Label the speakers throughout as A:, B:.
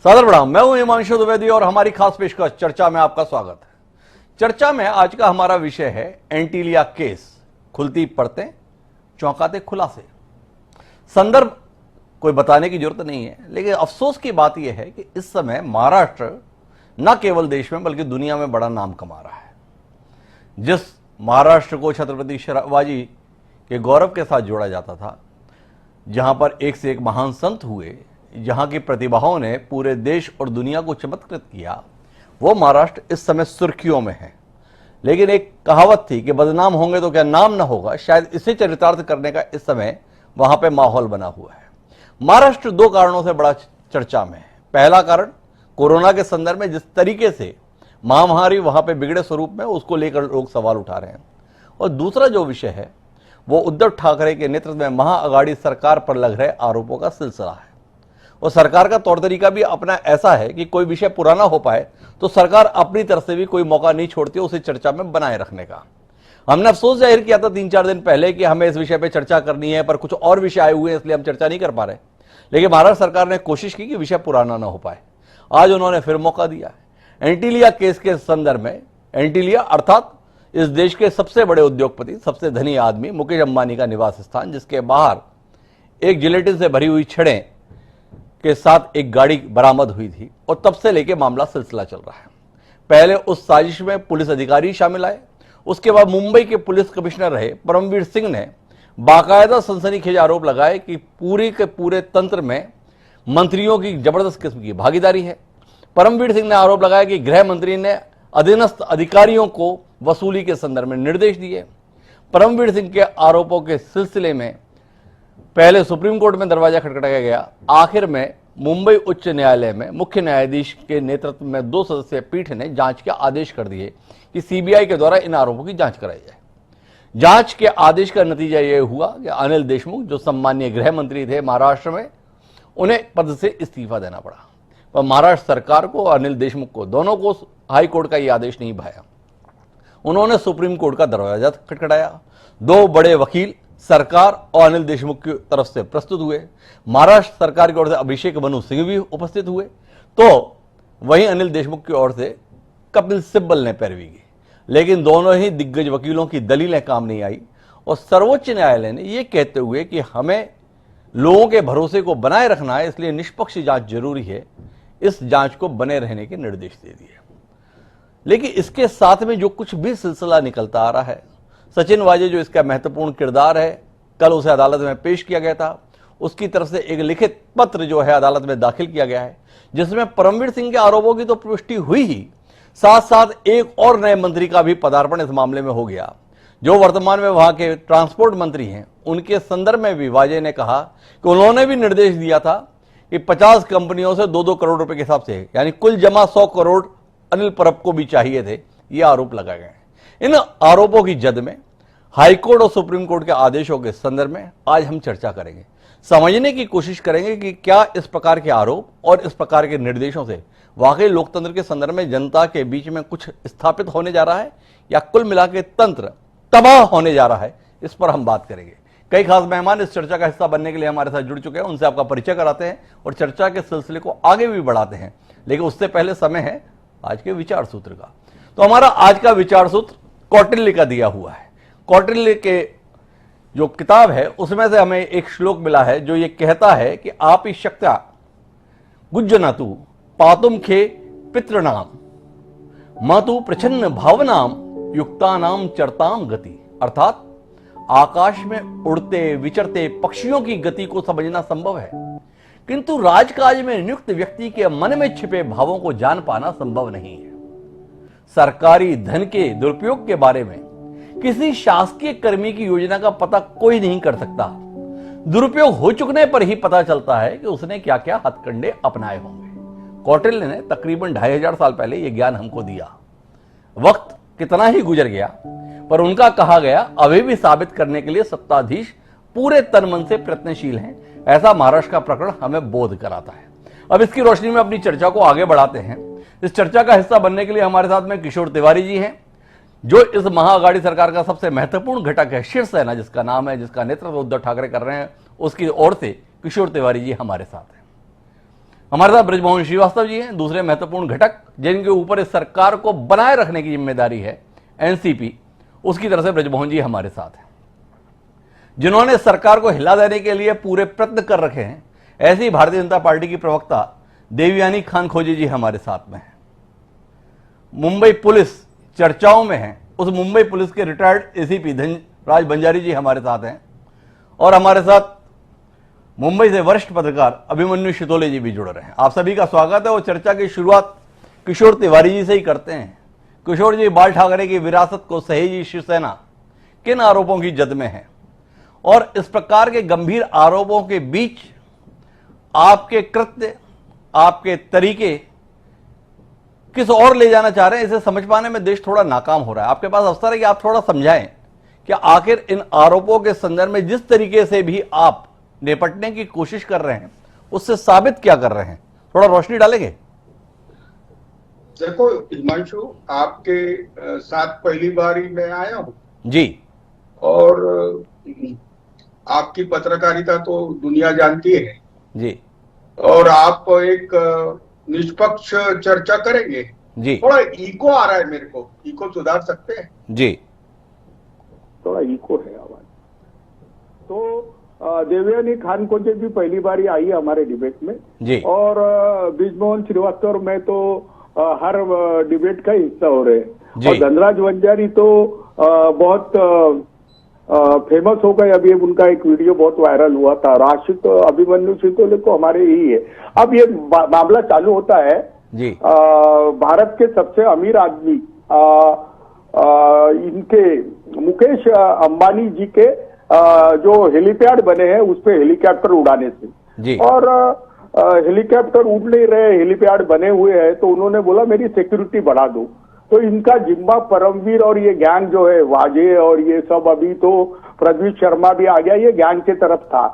A: सादर प्रणाम। मैं हूं हिमांशु द्विवेदी और हमारी खास पेशकश चर्चा में आपका स्वागत है। चर्चा में आज का हमारा विषय है एंटीलिया केस, खुलती पड़तें चौंकाते खुलासे। संदर्भ कोई बताने की जरूरत नहीं है, लेकिन अफसोस की बात यह है कि इस समय महाराष्ट्र न केवल देश में बल्कि दुनिया में बड़ा नाम कमा रहा है। जिस महाराष्ट्र को छत्रपति शिवाजी के गौरव के साथ जोड़ा जाता था, जहां पर एक से एक महान संत हुए, जहां की प्रतिभाओं ने पूरे देश और दुनिया को चमत्कृत किया, वो महाराष्ट्र इस समय सुर्खियों में है। लेकिन एक कहावत थी कि बदनाम होंगे तो क्या नाम ना होगा, शायद इसे चरितार्थ करने का इस समय वहां पे माहौल बना हुआ है। महाराष्ट्र दो कारणों से बड़ा चर्चा में है। पहला कारण कोरोना के संदर्भ में जिस तरीके से महामारी वहां पे बिगड़े स्वरूप में, उसको लेकर लोग सवाल उठा रहे हैं। और दूसरा जो विषय है वो उद्धव ठाकरे के नेतृत्व में महाअघाड़ी सरकार पर लग रहे आरोपों का सिलसिला है। और सरकार का तौर तरीका भी अपना ऐसा है कि कोई विषय पुराना हो पाए तो सरकार अपनी तरफ से भी कोई मौका नहीं छोड़ती उसे चर्चा में बनाए रखने का। हमने अफसोस जाहिर किया था 3-4 दिन पहले कि हमें इस विषय पर चर्चा करनी है, पर कुछ और विषय आए हुए हैं इसलिए हम चर्चा नहीं कर पा रहे। लेकिन महाराष्ट्र सरकार ने कोशिश की कि विषय पुराना ना हो पाए। आज उन्होंने फिर मौका दिया है। एंटीलिया केस के संदर्भ में, एंटीलिया अर्थात इस देश के सबसे बड़े उद्योगपति, सबसे धनी आदमी मुकेश अंबानी का निवास स्थान, जिसके बाहर एक जिलेटिन से भरी हुई छड़ें के साथ एक गाड़ी बरामद हुई थी, और तब से लेके मामला सिलसिला चल रहा है। पहले उस साजिश में पुलिस अधिकारी शामिल आए, उसके बाद मुंबई के पुलिस कमिश्नर रहे परमवीर सिंह ने बाकायदा सनसनीखेज आरोप लगाए कि पूरे के पूरे तंत्र में मंत्रियों की जबरदस्त किस्म की भागीदारी है। परमवीर सिंह ने आरोप लगाया कि गृह मंत्री ने अधीनस्थ अधिकारियों को वसूली के संदर्भ में निर्देश दिए। परमवीर सिंह के आरोपों के सिलसिले में पहले सुप्रीम कोर्ट में दरवाजा खटखटाया गया। आखिर में मुंबई उच्च न्यायालय में मुख्य न्यायाधीश के नेतृत्व में 2 सदस्यीय पीठ ने जांच के आदेश कर दिए कि सीबीआई के द्वारा इन आरोपों की जांच कराई जाए। जांच के आदेश का नतीजा यह हुआ कि अनिल देशमुख, जो सम्मानीय गृह मंत्री थे महाराष्ट्र में, उन्हें पद से इस्तीफा देना पड़ा। पर महाराष्ट्र सरकार को और अनिल देशमुख को, दोनों को हाई कोर्ट का यह आदेश नहीं भाया। उन्होंने सुप्रीम कोर्ट का दरवाजा खटखटाया। 2 बड़े वकील सरकार और अनिल देशमुख की तरफ से प्रस्तुत हुए। महाराष्ट्र सरकार की ओर से अभिषेक मनु सिंह भी उपस्थित हुए, तो वहीं अनिल देशमुख की ओर से कपिल सिब्बल ने पैरवी की। लेकिन दोनों ही दिग्गज वकीलों की दलीलें काम नहीं आई, और सर्वोच्च न्यायालय ने यह कहते हुए कि हमें लोगों के भरोसे को बनाए रखना है, इसलिए निष्पक्ष जांच जरूरी है, इस जांच को बने रहने के निर्देश दे दिए। लेकिन इसके साथ में जो कुछ भी सिलसिला निकलता आ रहा है, सचिन वाजे जो इसका महत्वपूर्ण किरदार है, कल उसे अदालत में पेश किया गया था। उसकी तरफ से एक लिखित पत्र जो है अदालत में दाखिल किया गया है, जिसमें परमवीर सिंह के आरोपों की तो पुष्टि हुई ही, साथ साथ एक और नए मंत्री का भी पदार्पण इस मामले में हो गया, जो वर्तमान में वहां के ट्रांसपोर्ट मंत्री हैं। उनके संदर्भ में भी वाजे ने कहा कि उन्होंने भी निर्देश दिया था कि 50 कंपनियों से 2-2 करोड़ रुपए के हिसाब से, यानी कुल जमा 100 करोड़ अनिल परब को भी चाहिए थे। ये आरोप लगाए गए। इन आरोपों की जद में हाईकोर्ट और सुप्रीम कोर्ट के आदेशों के संदर्भ में आज हम चर्चा करेंगे, समझने की कोशिश करेंगे कि क्या इस प्रकार के आरोप और इस प्रकार के निर्देशों से वाकई लोकतंत्र के संदर्भ में जनता के बीच में कुछ स्थापित होने जा रहा है, या कुल मिला के तंत्र तबाह होने जा रहा है। इस पर हम बात करेंगे। कई खास मेहमान इस चर्चा का हिस्सा बनने के लिए हमारे साथ जुड़ चुके हैं, उनसे आपका परिचय कराते हैं और चर्चा के सिलसिले को आगे भी बढ़ाते हैं। लेकिन उससे पहले समय है आज के विचार सूत्र का। तो हमारा आज का विचार सूत्र कौटिल्य का दिया हुआ है। कौटिल्य के जो किताब है उसमें से हमें एक श्लोक मिला है जो ये कहता है कि आप ही शक्त्या गुज्जनतु पातुम खे पितृणाम मातु प्रछन्न भावनाम युक्तानाम चरताम गति। अर्थात आकाश में उड़ते विचरते पक्षियों की गति को समझना संभव है, किंतु राजकाज में नियुक्त व्यक्ति के मन में छिपे भावों को जान पाना संभव नहीं है। सरकारी धन के दुरुपयोग के बारे में किसी शासकीय कर्मी की योजना का पता कोई नहीं कर सकता। दुरुपयोग हो चुकने पर ही पता चलता है कि उसने क्या क्या हथकंडे अपनाए होंगे। कौटिल्य ने तकरीबन 2500 साल पहले यह ज्ञान हमको दिया। वक्त कितना ही गुजर गया, पर उनका कहा गया अभी भी साबित करने के लिए सत्ताधीश पूरे तन मन से प्रयत्नशील हैं। ऐसा महाराष्ट्र का प्रकरण हमें बोध कराता है। अब इसकी रोशनी में अपनी चर्चा को आगे बढ़ाते हैं। इस चर्चा का हिस्सा बनने के लिए हमारे साथ में किशोर तिवारी जी हैं, जो इस महाअघाड़ी सरकार का सबसे महत्वपूर्ण घटक है, शिवसेना जिसका नाम है, जिसका नेतृत्व उद्धव ठाकरे कर रहे हैं, उसकी ओर से किशोर तिवारी जी हमारे साथ हैं। हमारे साथ ब्रजमोहन श्रीवास्तव जी हैं, दूसरे महत्वपूर्ण घटक जिनके ऊपर इस सरकार को बनाए रखने की जिम्मेदारी है एनसीपी, उसकी तरफ से ब्रजमोहन जी हमारे साथ हैं, जिन्होंने सरकार को हिला देने के लिए पूरे प्रयत्न कर रखे हैं। ऐसी भारतीय जनता पार्टी की प्रवक्ता देवयानी खानखोजे जी हमारे साथ में हैं। मुंबई पुलिस चर्चाओं में है, उस मुंबई पुलिस के रिटायर्ड एसीपी धनराज बंजारी जी हमारे साथ हैं, और हमारे साथ मुंबई से वरिष्ठ पत्रकार अभिमन्यु शितोले जी भी जुड़ रहे हैं। आप सभी का स्वागत है। और चर्चा की शुरुआत किशोर तिवारी जी से ही करते हैं। किशोर जी, बाल ठाकरे की विरासत को सहेजी शिवसेना किन आरोपों की जद में है, और इस प्रकार के गंभीर आरोपों के बीच आपके कृत्य, आपके तरीके किस और ले जाना चाह रहे हैं, इसे समझ पाने में देश थोड़ा नाकाम हो रहा है। आपके पास अवसर है कि आप थोड़ा समझाएं कि आखिर इन आरोपों के संदर्भ में जिस तरीके से भी आप निपटने की कोशिश कर रहे हैं उससे साबित क्या कर रहे हैं, थोड़ा रोशनी डालेंगे।
B: देखो हिमांशु, आपके साथ पहली बार ही मैं आया हूं
A: जी,
B: और आपकी पत्रकारिता तो दुनिया जानती है
A: जी,
B: और आप एक निष्पक्ष चर्चा करेंगे
A: जी।
B: थोड़ा इको आ रहा है मेरे को, इको सुधार सकते हैं?
A: जी,
C: थोड़ा इको है आवाज। तो देवयानी खानखोजे भी पहली बार ही आई है हमारे डिबेट में
A: जी,
C: और ब्रजमोहन श्रीवास्तव और मैं तो हर डिबेट का हिस्सा हो रहे हैं। और धनराज बंजारी तो बहुत फेमस हो गए। अभी उनका एक वीडियो बहुत वायरल हुआ था। राशिद अभिमन्यु शितोले को हमारे ही है। अब ये मामला चालू होता है
A: जी।
C: भारत के सबसे अमीर आदमी इनके मुकेश अंबानी जी के जो हेलीपैड बने हैं उस पे हेलीकॉप्टर उड़ाने से
A: जी।
C: और हेलीकॉप्टर उड़ नहीं रहे, हेलीपैड बने हुए हैं, तो उन्होंने बोला मेरी सिक्योरिटी बढ़ा दो। तो इनका जिम्मा परमवीर और ये गैंग जो है वाजे और ये सब, अभी तो प्रदीप शर्मा भी आ गया, ये गैंग की तरफ था।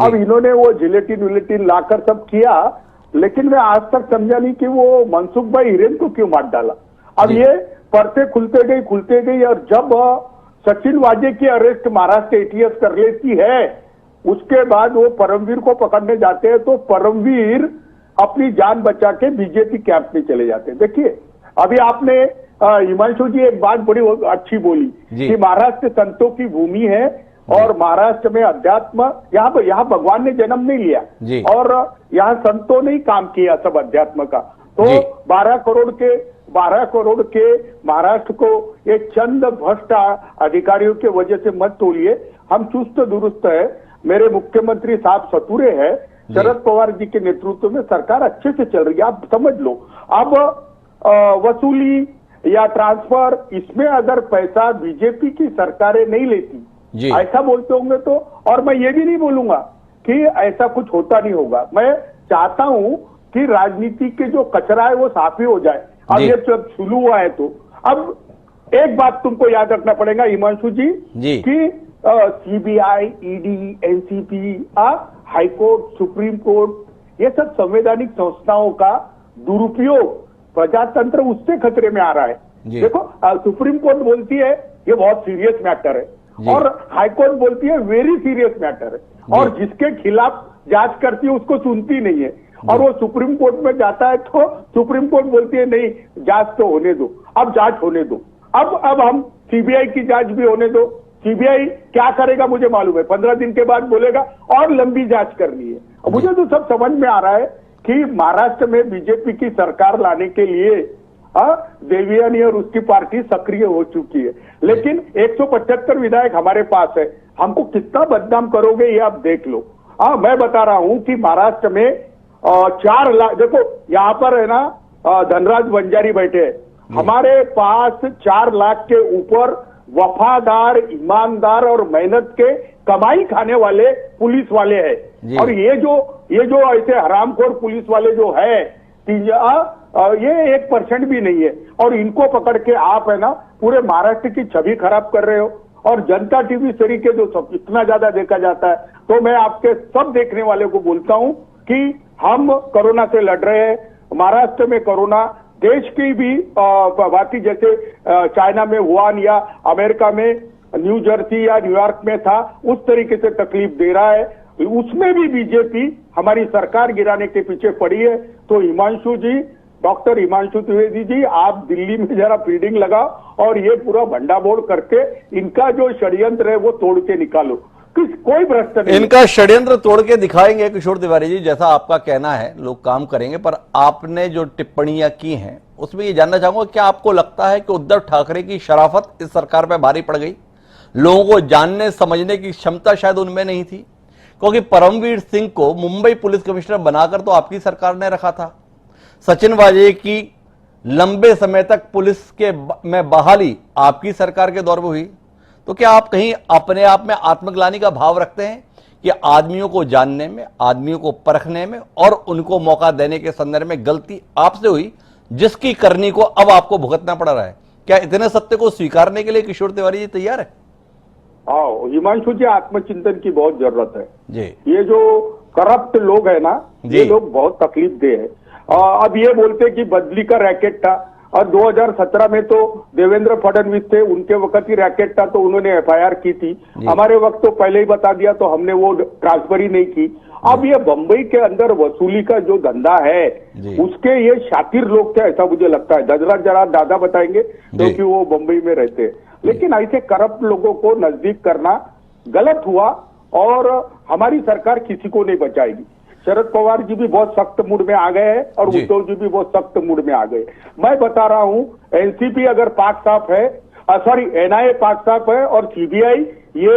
C: अब इन्होंने वो जिलेटिन विलेटिन लाकर सब किया, लेकिन मैं आज तक समझा नहीं कि वो मनसुख भाई हिरेन को क्यों मार डाला। अब ये परतें खुलते गई और जब सचिन वाजे की अरेस्ट महाराष्ट्र एटीएस कर लेती है, उसके बाद वो परमवीर को पकड़ने जाते हैं, तो परमवीर अपनी जान बचा के बीजेपी कैंप में चले जाते हैं। देखिए अभी आपने हिमांशु जी एक बात बड़ी अच्छी बोली कि महाराष्ट्र संतों की भूमि है और महाराष्ट्र में अध्यात्म, यहाँ भगवान ने जन्म नहीं लिया और यहाँ संतों ने ही काम किया सब अध्यात्म का। तो 12 करोड़ के महाराष्ट्र को एक चंद भ्रष्ट अधिकारियों के वजह से मत तोलिए। हम चुस्त दुरुस्त है, मेरे मुख्यमंत्री साहब सतुरे है, शरद पवार जी के नेतृत्व में सरकार अच्छे से चल रही है। आप समझ लो, अब वसूली या ट्रांसफर, इसमें अगर पैसा बीजेपी की सरकारें नहीं लेती, ऐसा बोलते होंगे तो, और मैं ये भी नहीं बोलूंगा कि ऐसा कुछ होता नहीं होगा। मैं चाहता हूं कि राजनीति के जो कचरा है वो साफ ही हो जाए। अब ये जब शुरू हुआ है तो अब एक बात तुमको याद रखना पड़ेगा हिमांशु जी कि CBI, ED, NCP, high court, supreme court, ये सब संवैधानिक संस्थाओं का दुरुपयोग, प्रजातंत्र उससे खतरे में आ रहा है। देखो सुप्रीम कोर्ट बोलती है ये बहुत सीरियस मैटर है और हाईकोर्ट बोलती है वेरी सीरियस मैटर है, और जिसके खिलाफ जांच करती है उसको सुनती नहीं है, और वो सुप्रीम कोर्ट में जाता है तो सुप्रीम कोर्ट बोलती है नहीं जांच तो होने दो, अब जांच होने दो। अब हम सीबीआई की जांच भी होने दो। सीबीआई क्या करेगा मुझे मालूम है, 15 दिन के बाद बोलेगा और लंबी जांच करनी है। मुझे तो सब समझ में आ रहा है कि महाराष्ट्र में बीजेपी की सरकार लाने के लिए देवयानी और उसकी पार्टी सक्रिय हो चुकी है, लेकिन 175 विधायक हमारे पास है, हमको कितना बदनाम करोगे ये आप देख लो। मैं बता रहा हूं कि महाराष्ट्र में 4 लाख, देखो यहां पर है ना धनराज बंजारी बैठे हैं, हमारे पास 4 लाख के ऊपर वफादार, ईमानदार और मेहनत के कमाई खाने वाले पुलिस वाले हैं। और ये जो ऐसे हरामखोर पुलिस वाले जो है ये 1% भी नहीं है, और इनको पकड़ के आप है ना पूरे महाराष्ट्र की छवि खराब कर रहे हो। और जनता टीवी तरीके जो सब इतना ज्यादा देखा जाता है, तो मैं आपके सब देखने वाले को बोलता हूं कि हम कोरोना से लड़ रहे हैं। महाराष्ट्र में कोरोना देश की भी बाकी जैसे चाइना में वुहान या अमेरिका में न्यू जर्सी या न्यूयॉर्क में था, उस तरीके से तकलीफ दे रहा है। उसमें भी बीजेपी हमारी सरकार गिराने के पीछे पड़ी है। तो हिमांशु जी, डॉक्टर हिमांशु द्विवेदी जी, आप दिल्ली में जरा फील्डिंग लगाओ और ये पूरा भंडाफोड़ करके इनका जो षड्यंत्र है वो तोड़ के निकालो। कोई भ्रष्ट नहीं।
A: इनका षड्यंत्र तोड़ के दिखाएंगे किशोर तिवारी जी, जैसा आपका कहना है, लोग काम करेंगे। पर आपने जो टिप्पणियां की हैं उसमें ये जानना चाहूंगा, क्या आपको लगता है कि उद्धव ठाकरे की शराफत इस सरकार पर भारी पड़ गई? लोगों को जानने समझने की क्षमता शायद उनमें नहीं थी, क्योंकि परमवीर सिंह को मुंबई पुलिस कमिश्नर बनाकर तो आपकी सरकार ने रखा था। सचिन वाजे की लंबे समय तक पुलिस के में बहाली आपकी सरकार के दौर में हुई। तो क्या आप कहीं अपने आप में आत्मग्लानि का भाव रखते हैं कि आदमियों को जानने में, आदमियों को परखने में और उनको मौका देने के संदर्भ में गलती आपसे हुई, जिसकी करनी को अब आपको भुगतना पड़ रहा है? क्या इतने सत्य को स्वीकारने के लिए किशोर तिवारी जी तैयार है?
C: हाँ हिमांशु जी, आत्मचिंतन की बहुत जरूरत है
A: जी।
C: ये जो करप्ट लोग है ना, ये लोग बहुत तकलीफ दे है। अब ये बोलते कि बदली का रैकेट था, और 2017 में तो देवेंद्र फडणवीस थे, उनके वक्त ही रैकेट था तो उन्होंने एफआईआर की थी। हमारे वक्त तो पहले ही बता दिया तो हमने वो ट्रांसफर ही नहीं की। अब ये बंबई के अंदर वसूली का जो धंधा है उसके ये शातिर लोग थे, ऐसा मुझे लगता है। जरा दादा बताएंगे क्योंकि वो बंबई में रहते हैं। लेकिन ऐसे करप्ट लोगों को नजदीक करना गलत हुआ और हमारी सरकार किसी को नहीं बचाएगी। शरद पवार जी भी बहुत सख्त मूड में आ गए हैं और उद्धव जी भी बहुत सख्त मूड में आ गए। मैं बता रहा हूं, एनसीपी अगर पाक साफ है, सॉरी एनआईए पाक साफ है और सीबीआई ये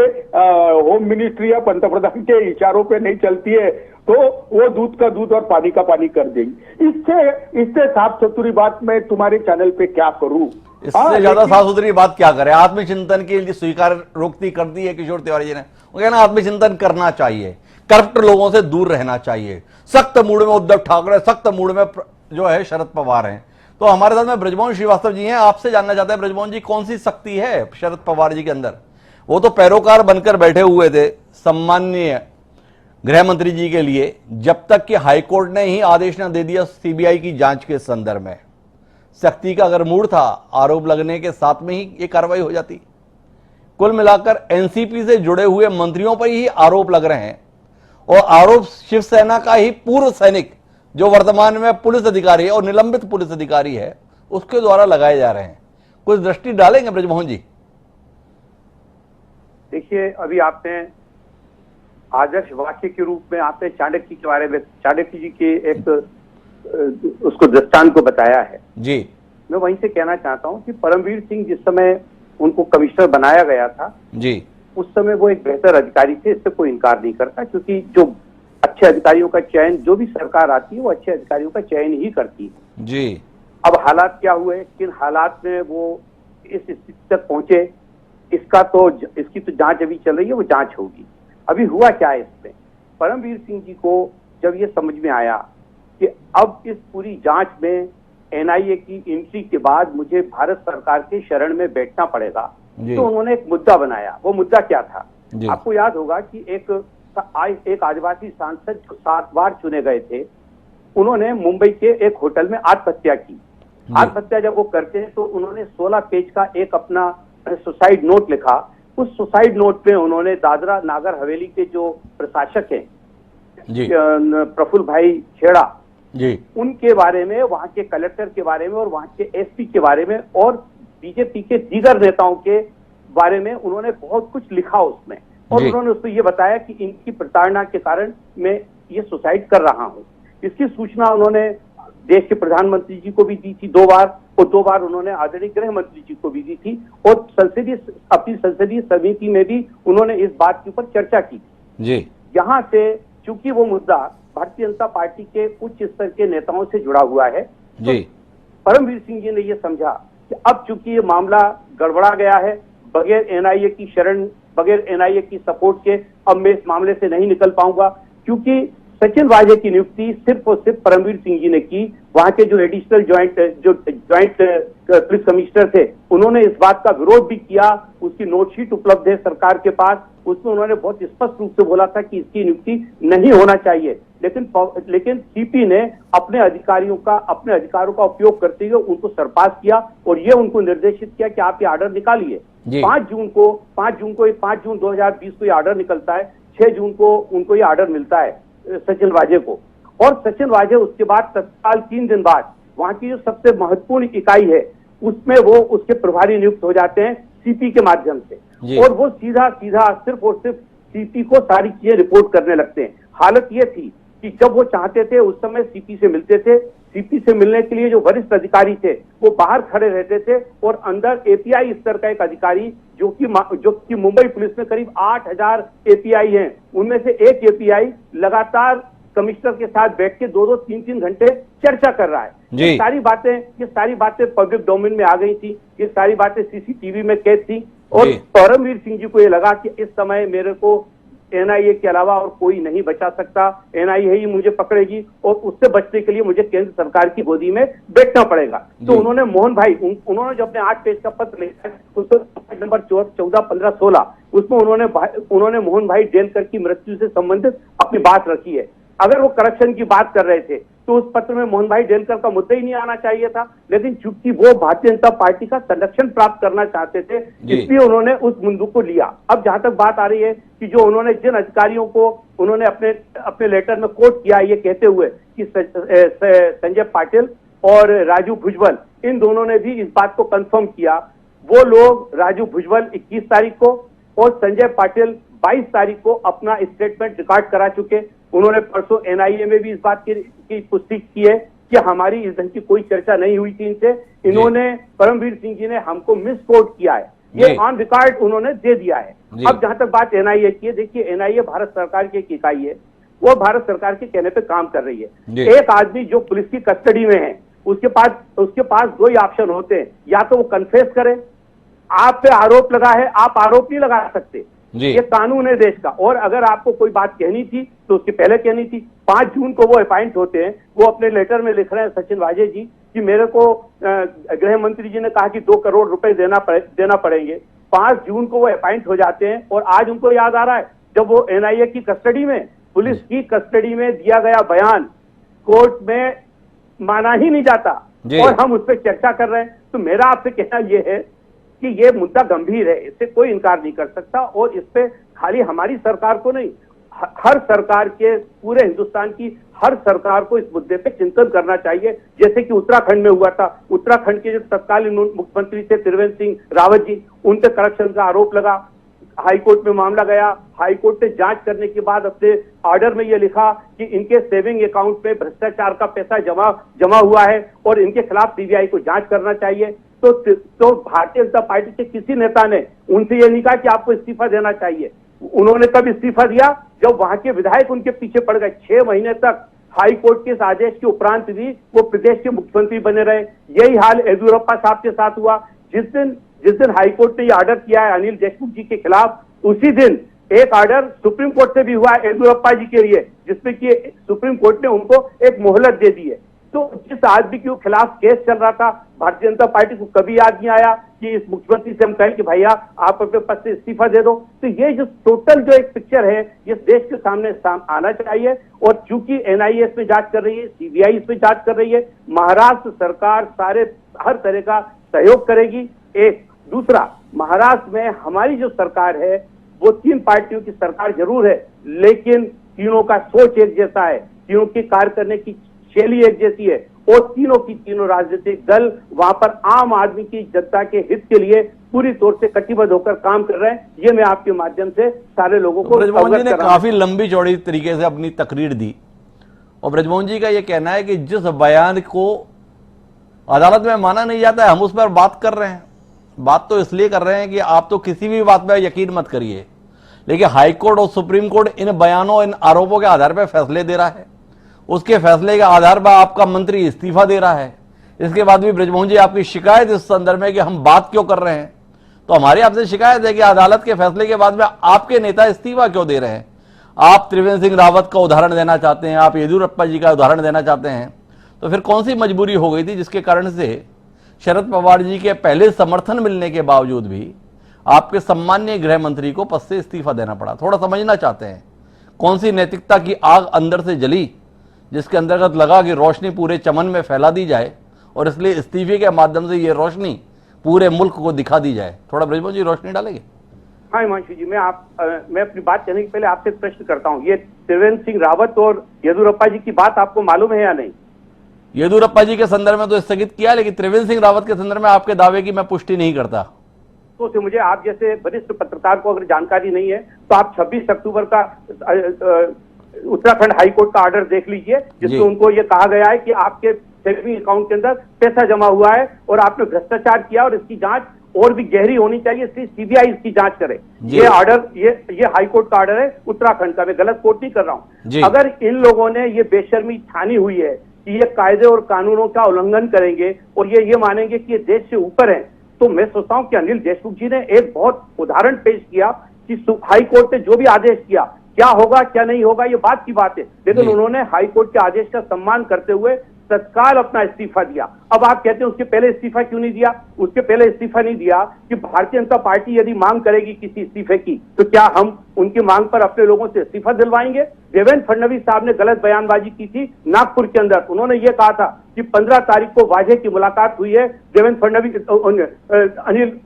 C: होम मिनिस्ट्री या पंतप्रधान के इशारों पे नहीं चलती है तो वो दूध का दूध और पानी का पानी कर देगी। इससे साफ सुथरी बात मैं तुम्हारे चैनल पे क्या करूं?
A: इससे ज्यादा साफ सुथरी बात क्या करें? आत्मचिंतन की स्वीकार रोकती कर दी है किशोर तिवारी जी ने। वो कहना आत्मचिंतन करना चाहिए, करप्ट लोगों से दूर रहना चाहिए। सख्त मूड में उद्धव ठाकरे, सख्त मूड में जो है शरद पवार हैं। तो हमारे साथ में ब्रजमोहन श्रीवास्तव जी हैं, आपसे जानना चाहते हैं ब्रजमोहन जी, कौन सी शक्ति है शरद पवार जी के अंदर? वो तो पैरोकार बनकर बैठे हुए थे सम्माननीय गृह मंत्री जी के लिए, जब तक कि हाईकोर्ट ने ही आदेश न दे दिया सीबीआई की जांच के संदर्भ में। शक्ति का अगर मूड था, आरोप लगने के साथ में ही ये कार्रवाई हो जाती। कुल मिलाकर एनसीपी से जुड़े हुए मंत्रियों पर ही आरोप लग रहे हैं और आरोप शिवसेना का ही पूर्व सैनिक जो वर्तमान में पुलिस अधिकारी है और निलंबित पुलिस अधिकारी है उसके द्वारा लगाए जा रहे हैं। कुछ दृष्टि डालेंगे ब्रजमोहन जी?
D: देखिए, अभी आपने आदर्श वाक्य के रूप में आपने चाणक्य के बारे में, चाणक्य जी के एक उसको दृष्टांत को बताया है
A: जी।
D: मैं वहीं से कहना चाहता हूं कि परमवीर सिंह जिस समय उनको कमिश्नर बनाया गया था
A: जी,
D: उस समय वो एक बेहतर अधिकारी थे, इससे कोई इनकार नहीं करता, क्योंकि जो अच्छे अधिकारियों का चयन, जो भी सरकार आती है वो अच्छे अधिकारियों का चयन ही करती है
A: जी।
D: अब हालात क्या हुए, किन हालात में वो इस स्थिति तक पहुंचे, इसकी तो जांच अभी चल रही है, वो जांच होगी। अभी हुआ क्या है इसमें? परमवीर सिंह जी को जब ये समझ में आया कि अब इस पूरी जांच में एनआईए की एंट्री के बाद मुझे भारत सरकार के शरण में बैठना पड़ेगा, तो उन्होंने एक मुद्दा बनाया। वो मुद्दा क्या था? आपको याद होगा कि एक आदिवासी सांसद जो 7 बार चुने गए थे, उन्होंने मुंबई के एक होटल में आत्महत्या की। आत्महत्या जब वो करते हैं तो उन्होंने 16 पेज का एक अपना सुसाइड नोट लिखा। उस सुसाइड नोट में उन्होंने दादरा नागर हवेली के जो प्रशासक हैं प्रफुल्ल भाई खेड़ा
A: जी, उनके
D: बारे में, वहां के कलेक्टर के बारे में और वहां के एसपी के बारे में और बीजेपी के दीगर नेताओं के बारे में उन्होंने बहुत कुछ लिखा उसमें। और उन्होंने उसमें ये बताया कि इनकी प्रताड़ना के कारण मैं ये सुसाइड कर रहा हूं। इसकी सूचना उन्होंने देश के प्रधानमंत्री जी को भी दी थी 2 बार, और 2 बार उन्होंने आदरणीय गृह मंत्री जी को भी दी थी, और अपनी संसदीय समिति में भी उन्होंने इस बात के ऊपर चर्चा की
A: जी।
D: यहाँ से चूंकि वो मुद्दा भारतीय जनता पार्टी के उच्च स्तर के नेताओं से जुड़ा हुआ है जी, तो परमवीर सिंह जी ने ये समझा कि अब चूंकि ये मामला गड़बड़ा गया है, बगैर एनआईए की शरण, बगैर एनआईए की सपोर्ट के अब मैं इस मामले से नहीं निकल पाऊंगा, क्योंकि सचिन वाजे की नियुक्ति सिर्फ और सिर्फ परमवीर सिंह जी ने की। वहां के जो एडिशनल ज्वाइंट पुलिस कमिश्नर थे, उन्होंने इस बात का विरोध भी किया। उसकी नोटशीट उपलब्ध है सरकार के पास, उसमें उन्होंने बहुत स्पष्ट रूप से बोला था कि इसकी नियुक्ति नहीं होना चाहिए। लेकिन सीपी ने अपने अधिकारों का उपयोग करते हुए उनको सरपास किया और ये उनको निर्देशित किया कि आप ये ऑर्डर निकालिए। 5 जून 2020 को ये ऑर्डर निकलता है। 6 जून को उनको ये ऑर्डर मिलता है सचिन वाजे को, और सचिन वाजे उसके बाद तत्काल 3 दिन बाद वहां की जो सबसे महत्वपूर्ण इकाई है उसमें वो उसके प्रभारी नियुक्त हो जाते हैं सीपी के माध्यम से, और वो सीधा सीधा सिर्फ और सिर्फ सीपी को सारी चीजें रिपोर्ट करने लगते हैं। हालत ये थी कि जब वो चाहते थे उस समय सीपी से मिलते थे, सीपी से मिलने के लिए जो वरिष्ठ अधिकारी थे वो बाहर खड़े रहते थे, और अंदर एपीआई स्तर का एक अधिकारी जो कि मुंबई पुलिस में करीब 8000 एपीआई हैं, उनमें से एक एपीआई लगातार कमिश्नर के साथ बैठ के 2-2, 3-3 घंटे चर्चा कर रहा है। ये सारी बातें पब्लिक डोमेन में आ गई थी, ये सारी बातें सीसीटीवी में कैद थी, और परमवीर सिंह जी को ये लगा कि इस समय मेरे को एनआईए के अलावा और कोई नहीं बचा सकता, एनआईए ही मुझे पकड़ेगी, और उससे बचने के लिए मुझे केंद्र सरकार की गोदी में बैठना पड़ेगा। तो उन्होंने मोहन भाई उन्होंने जो अपने 8 पेज का पत्र लिखा है उसमें नंबर 14, 15, 16 उसमें उन्होंने मोहन भाई डेलकर की मृत्यु से संबंधित अपनी बात रखी है। अगर वो करप्शन की बात कर रहे थे तो उस पत्र में मोहन भाई डेलकर का मुद्दा ही नहीं आना चाहिए था, लेकिन चूंकि वो भारतीय जनता पार्टी का संरक्षण प्राप्त करना चाहते थे इसलिए उन्होंने उस मुद्दे को लिया। अब जहां तक बात आ रही है कि जो उन्होंने जिन अधिकारियों को उन्होंने अपने लेटर में कोट किया ये कहते हुए कि संजय पाटिल और राजू भुजबल, इन दोनों ने भी इस बात को कंफर्म किया। वो लोग राजू भुजबल 21 तारीख को और संजय पाटिल 22 तारीख को अपना स्टेटमेंट रिकॉर्ड करा चुके। उन्होंने परसों एनआईए में भी इस बात की पुष्टि की है कि हमारी इस ढंग की कोई चर्चा नहीं हुई थी इनसे, इन्होंने परमवीर सिंह जी ने हमको मिसकोट किया है, ये ऑन रिकॉर्ड उन्होंने दे दिया है। अब जहां तक बात एनआईए की है, देखिए एनआईए भारत सरकार की एक इकाई है, वो भारत सरकार के कहने पे काम कर रही है। एक आदमी जो पुलिस की कस्टडी में है उसके पास 2 ही ऑप्शन होते हैं, या तो वो कन्फेस करे, आप पे आरोप लगा है, आप आरोप नहीं लगा सकते, ये कानून है देश का, और अगर आपको कोई बात कहनी थी तो उसके पहले कहनी थी। 5 जून को वो अपॉइंट होते हैं, वो अपने लेटर में लिख रहे हैं सचिन वाजे जी कि मेरे को गृह मंत्री जी ने कहा कि 2 करोड़ रुपए देना पड़ेंगे। 5 जून को वो अपॉइंट हो जाते हैं, और आज उनको याद आ रहा है जब वो एनआईए की कस्टडी में, पुलिस की कस्टडी में दिया गया बयान कोर्ट में माना ही नहीं जाता और हम उस पर चर्चा कर रहे हैं। तो मेरा आपसे कहना यह है कि ये मुद्दा गंभीर है, इससे कोई इनकार नहीं कर सकता, और इस पे खाली हमारी सरकार को नहीं, हर सरकार के पूरे हिंदुस्तान की हर सरकार को इस मुद्दे पे चिंतन करना चाहिए। जैसे कि उत्तराखंड में हुआ था, उत्तराखंड के जो तत्कालीन मुख्यमंत्री थे त्रिवेंद्र सिंह रावत जी, उन पे करप्शन का आरोप लगा, हाईकोर्ट में मामला गया, हाईकोर्ट ने जांच करने के बाद अपने ऑर्डर में यह लिखा कि इनके सेविंग अकाउंट में भ्रष्टाचार का पैसा जमा हुआ है और इनके खिलाफ सीबीआई को जांच करना चाहिए। तो भारतीय जनता पार्टी के किसी नेता ने उनसे यह नहीं कहा कि आपको इस्तीफा देना चाहिए। उन्होंने कब इस्तीफा दिया? जब वहां के विधायक उनके पीछे पड़ गए। 6 महीने तक हाई कोर्ट के इस आदेश के उपरांत भी वो प्रदेश के मुख्यमंत्री बने रहे। यही हाल येदियुरप्पा साहब के साथ हुआ। जिस दिन हाई कोर्ट ने ये ऑर्डर किया है अनिल देशमुख जी के खिलाफ, उसी दिन एक ऑर्डर सुप्रीम कोर्ट से भी हुआ है येदियुरप्पा जी के लिए, जिसमें कि सुप्रीम कोर्ट ने उनको एक मोहलत दे दी है। तो जिस आदमी के खिलाफ केस चल रहा था, भारतीय जनता पार्टी को कभी याद नहीं आया कि इस मुख्यमंत्री से हम कहें कि भैया आप अपने पद से इस्तीफा दे दो। तो ये जो टोटल जो एक पिक्चर है ये देश के सामने आना चाहिए। और चूंकि एनआईए इसमें जांच कर रही है, सीबीआई इसमें जांच कर रही है, महाराष्ट्र सरकार हर तरह का सहयोग करेगी। एक दूसरा, महाराष्ट्र में हमारी जो सरकार है वो 3 पार्टियों की सरकार जरूर है, लेकिन तीनों का सोच एक जैसा है, तीनों की कार्य करने की शैली एक जैसी है, और तीनों राजनीतिक दल वहां पर आम आदमी की जनता के हित के लिए पूरी तौर से कटिबद्ध होकर काम कर रहे हैं। ये मैं आपके माध्यम से सारे लोगों को
A: ब्रजमोहन जी ने काफी लंबी चौड़ी तरीके से अपनी तकरीर दी, और ब्रजमोहन जी का यह कहना है कि जिस बयान को अदालत में माना नहीं जाता है हम उस पर बात कर रहे हैं। बात तो इसलिए कर रहे हैं कि आप तो किसी भी बात पर यकीन मत करिए, लेकिन हाईकोर्ट और सुप्रीम कोर्ट इन बयानों, इन आरोपों के आधार पर फैसले दे रहा है। उसके फैसले के आधार पर आपका मंत्री इस्तीफा दे रहा है। इसके बाद भी ब्रजमोहन जी आपकी शिकायत इस संदर्भ में कि हम बात क्यों कर रहे हैं, तो हमारी आपसे शिकायत है कि अदालत के फैसले के बाद में आपके नेता इस्तीफा क्यों दे रहे हैं। आप त्रिवेंद्र सिंह रावत का उदाहरण देना चाहते हैं, आप येदियुरप्पा जी का उदाहरण देना चाहते हैं, तो फिर कौन सी मजबूरी हो गई थी जिसके कारण से शरद पवार जी के पहले समर्थन मिलने के बावजूद भी आपके सम्मानीय गृह मंत्री को पद से इस्तीफा देना पड़ा। थोड़ा समझना चाहते हैं कौन सी नैतिकता की आग अंदर से जली जिसके अंतर्गत लगा कि रोशनी पूरे चमन में फैला दी जाए और इसलिए इस्तीफे के माध्यम से ये रोशनी पूरे मुल्क को दिखा दी जाए। थोड़ा ब्रजमोहन जी रोशनी डालेंगे?
D: हाँ हिमांशु जी, मैं अपनी बात कहने के पहले आपसे एक प्रश्न करता हूँ। ये त्रिवेंद्र सिंह रावत और येदियुरप्पा जी की बात आपको मालूम है या नहीं?
A: येदियुरप्पा जी के संदर्भ में तो स्थगित किया, लेकिन त्रिवेंद्र सिंह रावत के संदर्भ में आपके दावे की मैं पुष्टि नहीं करता।
D: तो मुझे आप जैसे वरिष्ठ पत्रकार को अगर जानकारी नहीं है तो आप 26 अक्टूबर का उत्तराखंड हाईकोर्ट का ऑर्डर देख लीजिए, जिसमें उनको ये कहा गया है कि आपके सेविंग अकाउंट के अंदर पैसा जमा हुआ है और आपने भ्रष्टाचार किया और इसकी जांच और भी गहरी होनी चाहिए, इसलिए सीबीआई इसकी जांच करे। ये ऑर्डर ये हाईकोर्ट का ऑर्डर है उत्तराखंड का, मैं गलत कोट नहीं कर रहा हूं। अगर इन लोगों ने ये बेशर्मी ठानी हुई है कि ये कायदे और कानूनों का उल्लंघन करेंगे और ये मानेंगे कि ये देश से ऊपर है, तो मैं सोचता हूं कि अनिल देशमुख जी ने एक बहुत उदाहरण पेश किया कि हाई कोर्ट ने जो भी आदेश किया, क्या होगा क्या नहीं होगा ये बात की बात है, लेकिन उन्होंने हाई कोर्ट के आदेश का सम्मान करते हुए तत्काल अपना इस्तीफा दिया। अब आप कहते हैं उसके पहले इस्तीफा क्यों नहीं दिया? उसके पहले इस्तीफा नहीं दिया कि भारतीय जनता पार्टी यदि मांग करेगी किसी इस्तीफे की तो क्या हम उनकी मांग पर अपने लोगों से इस्तीफा दिलवाएंगे? देवेंद्र फडणवीस साहब ने गलत बयानबाजी की थी नागपुर के अंदर। उन्होंने ये कहा था कि 15 तारीख को वाजे की मुलाकात हुई है देवेंद्र फडणवीस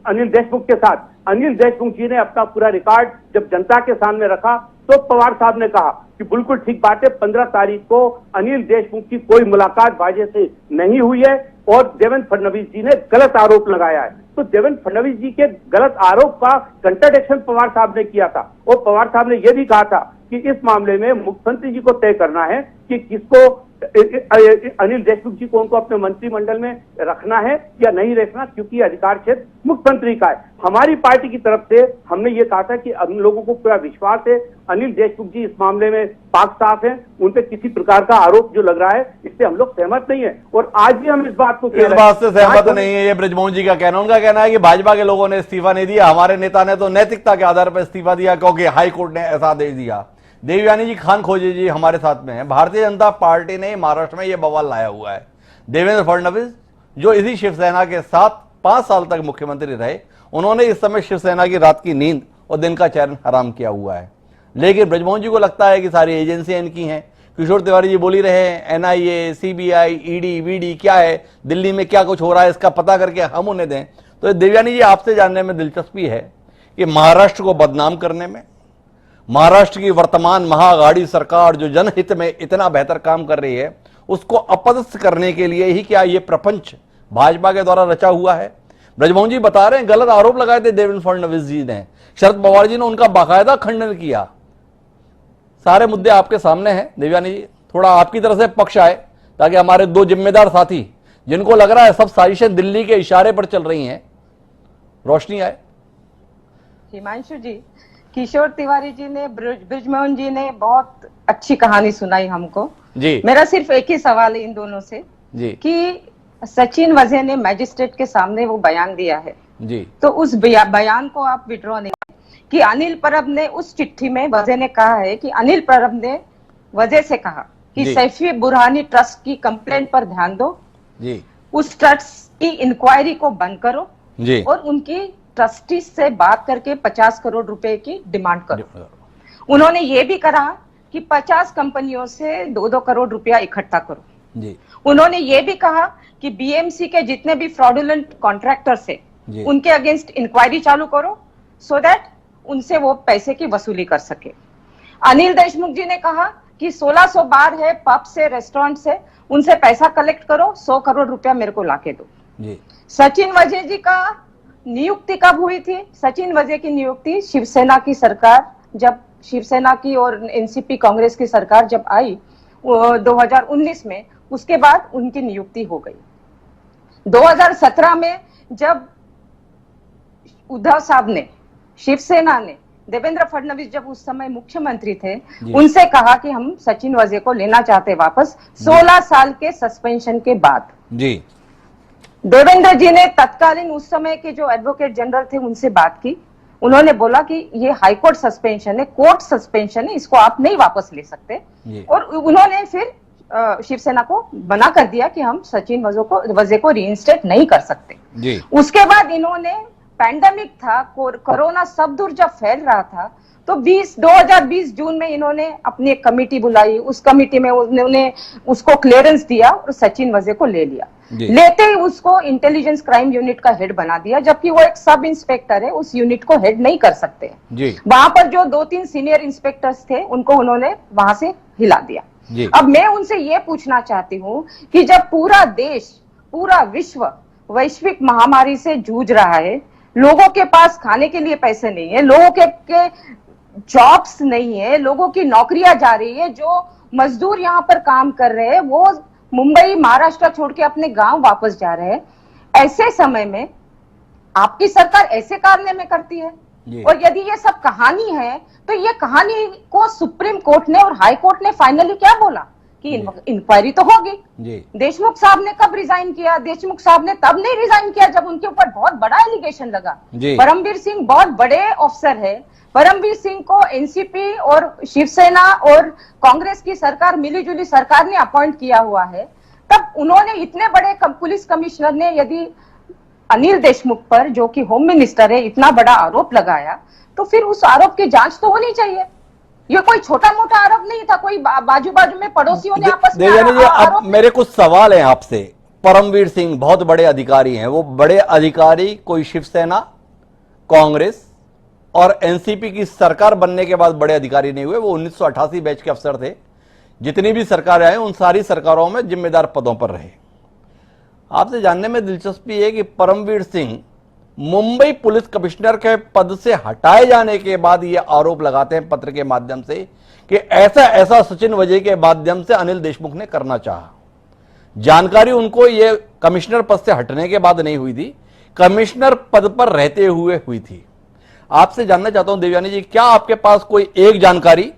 D: अनिल देशमुख के साथ। अनिल देशमुख जी ने अपना पूरा रिकॉर्ड जब जनता के सामने रखा तो पवार साहब ने कहा कि बिल्कुल ठीक बात है, 15 तारीख को अनिल देशमुख की कोई मुलाकात वाजे से नहीं हुई है और देवेंद्र फडणवीस जी ने गलत आरोप लगाया है। तो देवेंद्र फडणवीस जी के गलत आरोप का कंट्राडिक्शन पवार साहब ने किया था और पवार साहब ने यह भी कहा था कि इस मामले में मुख्यमंत्री जी को तय करना है कि किसको, अनिल देशमुख जी को उनको अपने मंत्रिमंडल में रखना है या नहीं रखना, क्योंकि अधिकार क्षेत्र मुख्यमंत्री का है। हमारी पार्टी की तरफ से हमने ये कहा था कि हम लोगों को पूरा विश्वास है अनिल देशमुख जी इस मामले में पाक साफ हैं, उन पे किसी प्रकार का आरोप जो लग रहा है इससे हम लोग सहमत नहीं है और आज भी हम इस बात को
A: इस बात से सहमत नहीं है। ये ब्रजमोहन जी का कहना, उनका कहना है कि भाजपा के लोगों ने इस्तीफा नहीं दिया, हमारे नेता ने तो नैतिकता के आधार पर इस्तीफा दिया क्योंकि हाईकोर्ट ने ऐसा आदेश दिया। देवयानी जी, खान खोजे जी हमारे साथ में हैं। भारतीय जनता पार्टी ने महाराष्ट्र में यह बवाल लाया हुआ है। देवेंद्र फडणवीस जो इसी शिवसेना के साथ 5 साल तक मुख्यमंत्री रहे, उन्होंने इस समय शिवसेना की रात की नींद और दिन का चैन हराम किया हुआ है। लेकिन ब्रजमोहन जी को लगता है कि सारी एजेंसियां इनकी हैं। किशोर तिवारी जी बोल ही रहे हैं एनआईए, सीबीआई, ईडी, वीडी क्या है, दिल्ली में क्या कुछ हो रहा है इसका पता करके हम उन्हें दें। तो देवयानी जी, आपसे जानने में दिलचस्पी है कि महाराष्ट्र को बदनाम करने में, महाराष्ट्र की वर्तमान महाअघाड़ी सरकार जो जनहित में इतना बेहतर काम कर रही है उसको अपदस्थ करने के लिए ही क्या ये प्रपंच भाजपा के द्वारा रचा हुआ है? ब्रजमोहन जी बता रहे हैं गलत आरोप लगाए थे देवेंद्र फडणवीस जी ने, शरद पवार जी ने उनका बाकायदा खंडन किया। सारे मुद्दे आपके सामने हैं। देवयानी जी, थोड़ा आपकी तरफ से पक्ष आए ताकि हमारे 2 जिम्मेदार साथी जिनको लग रहा है सब साजिशें दिल्ली के इशारे पर चल रही हैं, रोशनी आए।
E: हिमांशु जी, किशोर तिवारी जी ने, ब्रजमोहन जी ने बहुत अच्छी कहानी सुनाई हमको जी। मेरा सिर्फ एक ही सवाल है इन दोनों से जी कि सचिन वजे ने मैजिस्ट्रेट के सामने वो बयान दिया है जी, तो उस बयान को आप विड्रॉ नहीं कि अनिल परब ने उस चिट्ठी में वजे ने कहा है कि अनिल परब ने वजे से कहा कि सैफी बुरहानी ट्रस्ट की कंप्लेंट पर ध्यान दो जी, उस ट्रस्ट की इंक्वायरी को बंद करो जी और उनकी ट्रस्टी से बात करके 50 करोड़ रुपए की डिमांड करो। उन्होंने ये भी कहा कि 50 कंपनियों से 2-2 करोड़ रुपया इकट्ठा करो जी। उन्होंने ये भी कहा कि बीएमसी के जितने भी फ्रॉडुलेंट कॉन्ट्रैक्टर्स है उनके अगेंस्ट इंक्वायरी चालू करो सो दैट उनसे वो पैसे की वसूली कर सके। अनिल देशमुख जी ने कहा कि 1600 बार है पब से, रेस्टोरेंट से, उनसे पैसा कलेक्ट करो, 100 करोड़ रुपया मेरे को लाके दो जी। सचिन वजे जी का नियुक्ति कब हुई थी? सचिन वजे की नियुक्ति शिवसेना की सरकार, जब शिवसेना की और एनसीपी कांग्रेस की सरकार जब आई 2019 में, उसके बाद उनकी नियुक्ति हो गई। 2017 में जब उद्धव साहब ने, शिवसेना ने, देवेंद्र फडणवीस जब उस समय मुख्यमंत्री थे, उनसे कहा कि हम सचिन वजे को लेना चाहते वापस 16 साल के सस्पेंशन के बाद जी। देवेंद्र जी ने तत्कालीन उस समय के जो एडवोकेट जनरल थे उनसे बात की। उन्होंने बोला कि ये हाईकोर्ट सस्पेंशन है, कोर्ट सस्पेंशन है, इसको आप नहीं वापस ले सकते। और उन्होंने फिर शिवसेना को मना कर दिया कि हम सचिन वजे को रीइंस्टेट नहीं कर सकते जी। उसके बाद इन्होंने पैंडेमिक था, कोरोना सब दूर जब फैल रहा था, तो 2020 जून में इन्होंने अपनी एक कमेटी बुलाई, उस कमेटी में उन्होंने उसको क्लियरेंस दिया और सचिन वजे को ले लिया। लेते ही उसको इंटेलिजेंस क्राइम यूनिट का हेड बना दिया, जबकि वो एक सब इंस्पेक्टर है, उस यूनिट को हेड नहीं कर सकते। वहां पर जो 2-3 सीनियर इंस्पेक्टर्स थे उनको उन्होंने वहां से हिला दिया। अब मैं उनसे ये पूछना चाहती हूँ कि जब पूरा देश, पूरा विश्व वैश्विक महामारी से जूझ रहा है, लोगों के पास खाने के लिए पैसे नहीं है, लोगों के जॉब्स नहीं है, लोगों की नौकरियां जा रही है, जो मजदूर यहाँ पर काम कर रहे हैं वो मुंबई महाराष्ट्र छोड़ के अपने गांव वापस जा रहे हैं, ऐसे समय में आपकी सरकार ऐसे कारनामे करती है। और यदि ये सब कहानी है तो ये कहानी को सुप्रीम कोर्ट ने और हाई कोर्ट ने फाइनली क्या बोला कि इंक्वायरी तो होगी। देशमुख साहब ने कब रिजाइन किया? देशमुख साहब ने तब नहीं रिजाइन किया जब उनके ऊपर बहुत बड़ा एलिगेशन लगा। परमवीर सिंह बहुत बड़े ऑफिसर है, परमवीर सिंह को एनसीपी और शिवसेना और कांग्रेस की सरकार, मिलीजुली सरकार ने अपॉइंट किया हुआ है। तब उन्होंने इतने बड़े पुलिस कमिश्नर ने यदि अनिल देशमुख पर, जो कि होम मिनिस्टर है, इतना बड़ा आरोप लगाया, तो फिर उस आरोप की जांच तो होनी चाहिए। ये कोई छोटा मोटा आरोप नहीं था, कोई बाजू बाजू में पड़ोसियों ने आपस में
A: अब मेरे कुछ सवाल हैं आपसे। परमवीर सिंह बहुत बड़े अधिकारी हैं, वो बड़े अधिकारी कोई शिवसेना, कांग्रेस और एनसीपी की सरकार बनने के बाद बड़े अधिकारी नहीं हुए, वो 1988 बैच के अफसर थे। जितनी भी सरकारें आई उन सारी सरकारों में जिम्मेदार पदों पर रहे। आपसे जानने में दिलचस्पी है कि परमवीर सिंह मुंबई पुलिस कमिश्नर के पद से हटाए जाने के बाद यह आरोप लगाते हैं पत्र के माध्यम से कि ऐसा ऐसा सचिन वजे के माध्यम से अनिल देशमुख ने करना चाहा। जानकारी उनको यह कमिश्नर पद से हटने के बाद नहीं हुई थी, कमिश्नर पद पर रहते हुए हुई थी। आपसे जानना चाहता हूं देवयानी जी, क्या आपके पास कोई एक जानकारी,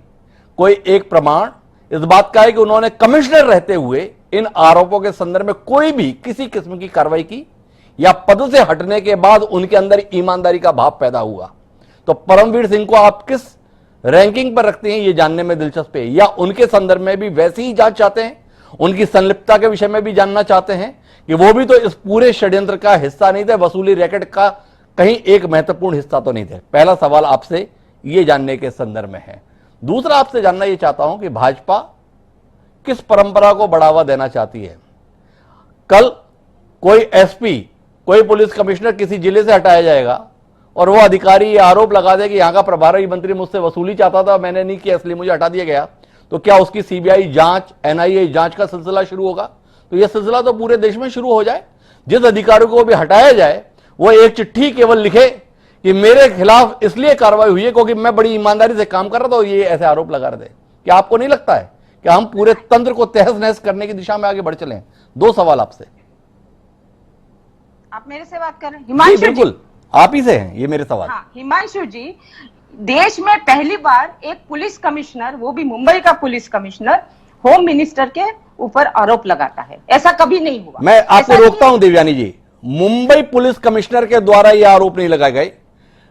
A: कोई एक प्रमाण इस बात का है कि उन्होंने कमिश्नर रहते हुए इन आरोपों के संदर्भ में कोई भी किसी किस्म की कार्रवाई की, या पद से हटने के बाद उनके अंदर ईमानदारी का भाव पैदा हुआ? तो परमवीर सिंह को आप किस रैंकिंग पर रखते हैं, यह जानने में दिलचस्पी है। या उनके संदर्भ में भी वैसी ही जांच चाहते हैं, उनकी संलिप्तता के विषय में भी जानना चाहते हैं कि वो भी तो इस पूरे षड्यंत्र का हिस्सा नहीं थे, वसूली रैकेट का कहीं एक महत्वपूर्ण हिस्सा तो नहीं थे? पहला सवाल आपसे यह जानने के संदर्भ में है। दूसरा आपसे जानना यह चाहता हूं कि भाजपा किस परंपरा को बढ़ावा देना चाहती है? कल कोई एसपी, कोई पुलिस कमिश्नर किसी जिले से हटाया जाएगा और वो अधिकारी ये आरोप लगा दे कि यहां का प्रभारी मंत्री मुझसे वसूली चाहता था, मैंने नहीं किया इसलिए मुझे हटा दिया गया, तो क्या उसकी सीबीआई जांच, एनआईए जांच का सिलसिला शुरू होगा? तो यह सिलसिला तो पूरे देश में शुरू हो जाए। जिस अधिकारी को भी हटाया जाए वो एक चिट्ठी केवल लिखे कि मेरे खिलाफ इसलिए कार्रवाई हुई है क्योंकि मैं बड़ी ईमानदारी से काम कर रहा था और ये ऐसे आरोप लगा रहे थे। क्या आपको नहीं लगता है कि हम पूरे तंत्र को तहस नहस करने की दिशा में आगे बढ़ चले? दो सवाल आपसे।
E: आप मेरे से बात कर रहे हैं? हिमांशु,
A: बिल्कुल आप ही से हैं ये मेरे सवाल।
E: हाँ, हिमांशु जी, देश में पहली बार एक पुलिस कमिश्नर, वो भी मुंबई का पुलिस कमिश्नर, होम मिनिस्टर के ऊपर आरोप लगाता है। ऐसा कभी नहीं हुआ।
A: मैं आपको रोकता हूं देवयानी जी, मुंबई पुलिस कमिश्नर के द्वारा यह आरोप नहीं लगाए गए,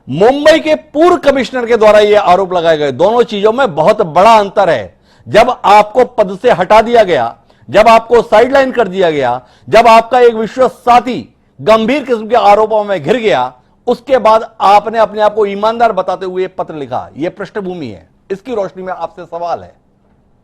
A: मुंबई के पूर्व कमिश्नर के द्वारा यह आरोप लगाए गए। दोनों चीजों में बहुत बड़ा अंतर है। जब आपको पद से हटा दिया गया, जब आपको साइडलाइन कर दिया गया, जब आपका एक विश्वास साथी गंभीर किस्म के आरोपों में घिर गया, उसके बाद आपने अपने आप को ईमानदार बताते हुए पत्र लिखा। यह पृष्ठभूमि है। इसकी रोशनी में आपसे सवाल है।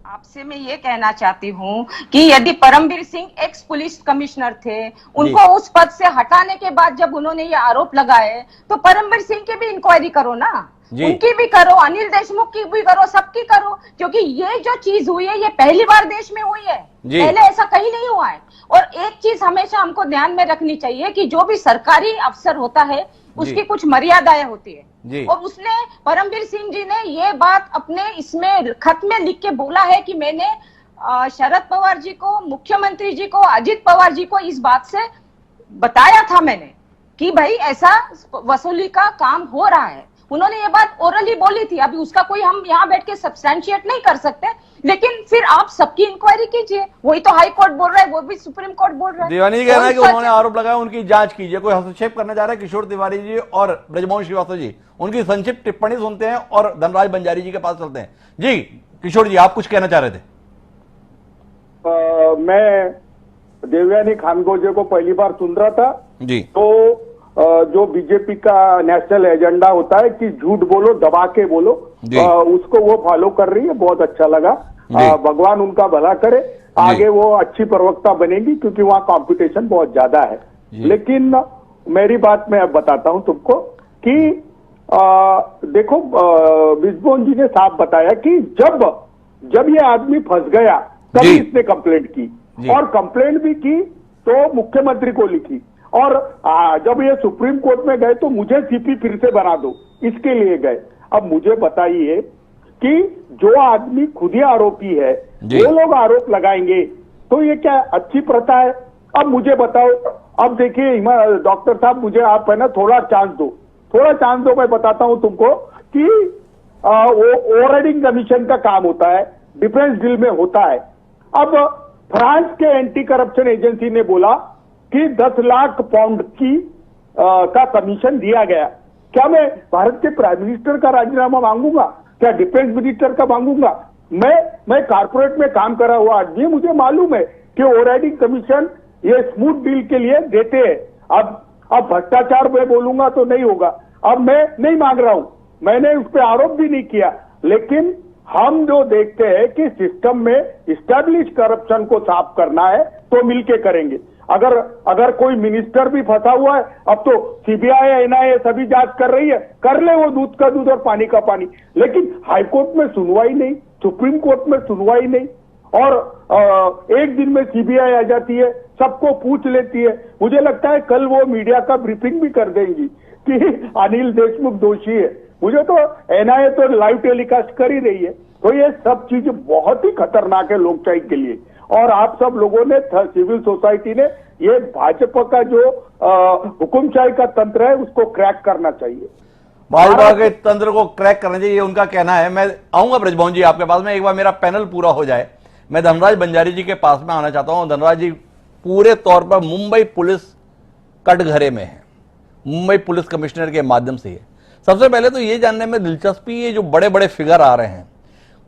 E: आपसे मैं ये कहना चाहती हूँ कि यदि Paramvir Singh ex police commissioner थे, उनको उस पद से हटाने के बाद जब उन्होंने ये आरोप लगाए, तो परमवीर सिंह की भी इंक्वायरी करो ना, उनकी भी करो, अनिल देशमुख की भी करो, सबकी करो, क्योंकि ये जो चीज हुई है ये पहली बार देश में हुई है, पहले ऐसा कहीं नहीं हुआ है। और एक चीज हमेशा हमको ध्यान में रखनी चाहिए कि जो भी सरकारी अफसर होता है उसकी कुछ मर्यादाएं होती है, और उसने, परमवीर सिंह जी ने ये बात अपने इसमें खत में लिख के बोला है कि मैंने शरद पवार जी को, मुख्यमंत्री जी को, अजित पवार जी को इस बात से बताया था मैंने कि भाई ऐसा वसूली का काम हो रहा है। उन्होंने ये बात ओरली बोली थी। अभी उसका कोई हम यहाँ बैठ के सब्सटैंशिएट नहीं कर सकते, लेकिन फिर आप सबकी इंक्वायरी कीजिए। वही तो हाई कोर्ट बोल रहा है, वो भी सुप्रीम कोर्ट बोल रहा है।
A: देवानी जी कहना है कि उन्होंने आरोप लगाया, उनकी जांच कीजिए। कोई हस्तक्षेप करना चाह रहा है? किशोर तिवारी जी और ब्रजमोहन श्रीवास्तव जी, उनकी संक्षिप्त टिप्पणी सुनते हैं और धनराज बंजारी जी के पास चलते हैं। जी किशोर जी, आप कुछ कहना चाह रहे थे?
C: मैं देवयानी खानगोजे को पहली बार सुन रहा था
A: जी,
C: तो जो बीजेपी का नेशनल एजेंडा होता है कि झूठ बोलो दबा के बोलो, उसको वो फॉलो कर रही है। बहुत अच्छा लगा। भगवान उनका भला करे, आगे वो अच्छी प्रवक्ता बनेगी क्योंकि वहाँ कंपटीशन बहुत ज्यादा है। लेकिन मेरी बात मैं अब बताता हूं तुमको कि देखो, ब्रिजमोहन जी ने साफ बताया कि जब ये आदमी फंस गया तभी इसने कंप्लेंट की, और कंप्लेंट भी की तो मुख्यमंत्री को लिखी, और जब ये सुप्रीम कोर्ट में गए तो मुझे सीपी फिर से बना दो, इसके लिए गए। अब मुझे बताइए कि जो आदमी खुद ही आरोपी है वो लोग आरोप लगाएंगे तो ये क्या अच्छी प्रथा है? अब मुझे बताओ, अब देखिए डॉक्टर साहब, मुझे आप है ना थोड़ा चांस दो, मैं बताता हूं तुमको कि वो ओवरराइडिंग कमीशन का काम होता है, डिफेंस बिल में होता है। अब फ्रांस के एंटी करप्शन एजेंसी ने बोला कि 10 लाख पाउंड की का कमीशन दिया गया। क्या मैं भारत के प्राइम मिनिस्टर का राजीनामा मांगूंगा? क्या डिफेंस मिनिस्टर का मांगूंगा? मैं कारपोरेट में काम करा हुआ आदमी, मुझे मालूम है कि ओवरराइडिंग कमीशन ये स्मूथ डील के लिए देते हैं। अब भ्रष्टाचार में बोलूंगा तो नहीं होगा। अब मैं नहीं मांग रहा हूं, मैंने उस पर आरोप भी नहीं किया, लेकिन हम जो देखते हैं कि सिस्टम में इस्टेब्लिश करप्शन को साफ करना है तो मिलके करेंगे। अगर कोई मिनिस्टर भी फंसा हुआ है, अब तो सीबीआई एनआईए सभी जांच कर रही है, कर ले वो दूध का दूध और पानी का पानी, लेकिन हाईकोर्ट में सुनवाई नहीं, सुप्रीम कोर्ट में सुनवाई नहीं, और एक दिन में सीबीआई आ जाती है, सबको पूछ लेती है। मुझे लगता है कल वो मीडिया का ब्रीफिंग भी कर देंगी कि अनिल देशमुख दोषी है। मुझे तो एनआईए तो लाइव टेलीकास्ट कर ही रही है। तो ये सब चीजें बहुत ही खतरनाक है लोकशाही के लिए, और आप सब लोगों ने, सिविल सोसाइटी ने, ये भाजपा का जो हुकुमशाही का तंत्र है उसको क्रैक करना चाहिए।
A: भाजपा के तंत्र को क्रैक करना चाहिए, उनका कहना है। मैं आऊंगा ब्रिजमोहन जी आपके पास में, एक बार मेरा पैनल पूरा हो जाए। मैं धनराज बंजारी जी के पास में आना चाहता हूं। धनराज जी पूरे तौर पर मुंबई पुलिस कटघरे में है, मुंबई पुलिस कमिश्नर के माध्यम से है। सबसे पहले तो ये जानने में दिलचस्पी, ये जो बड़े बड़े फिगर आ रहे हैं,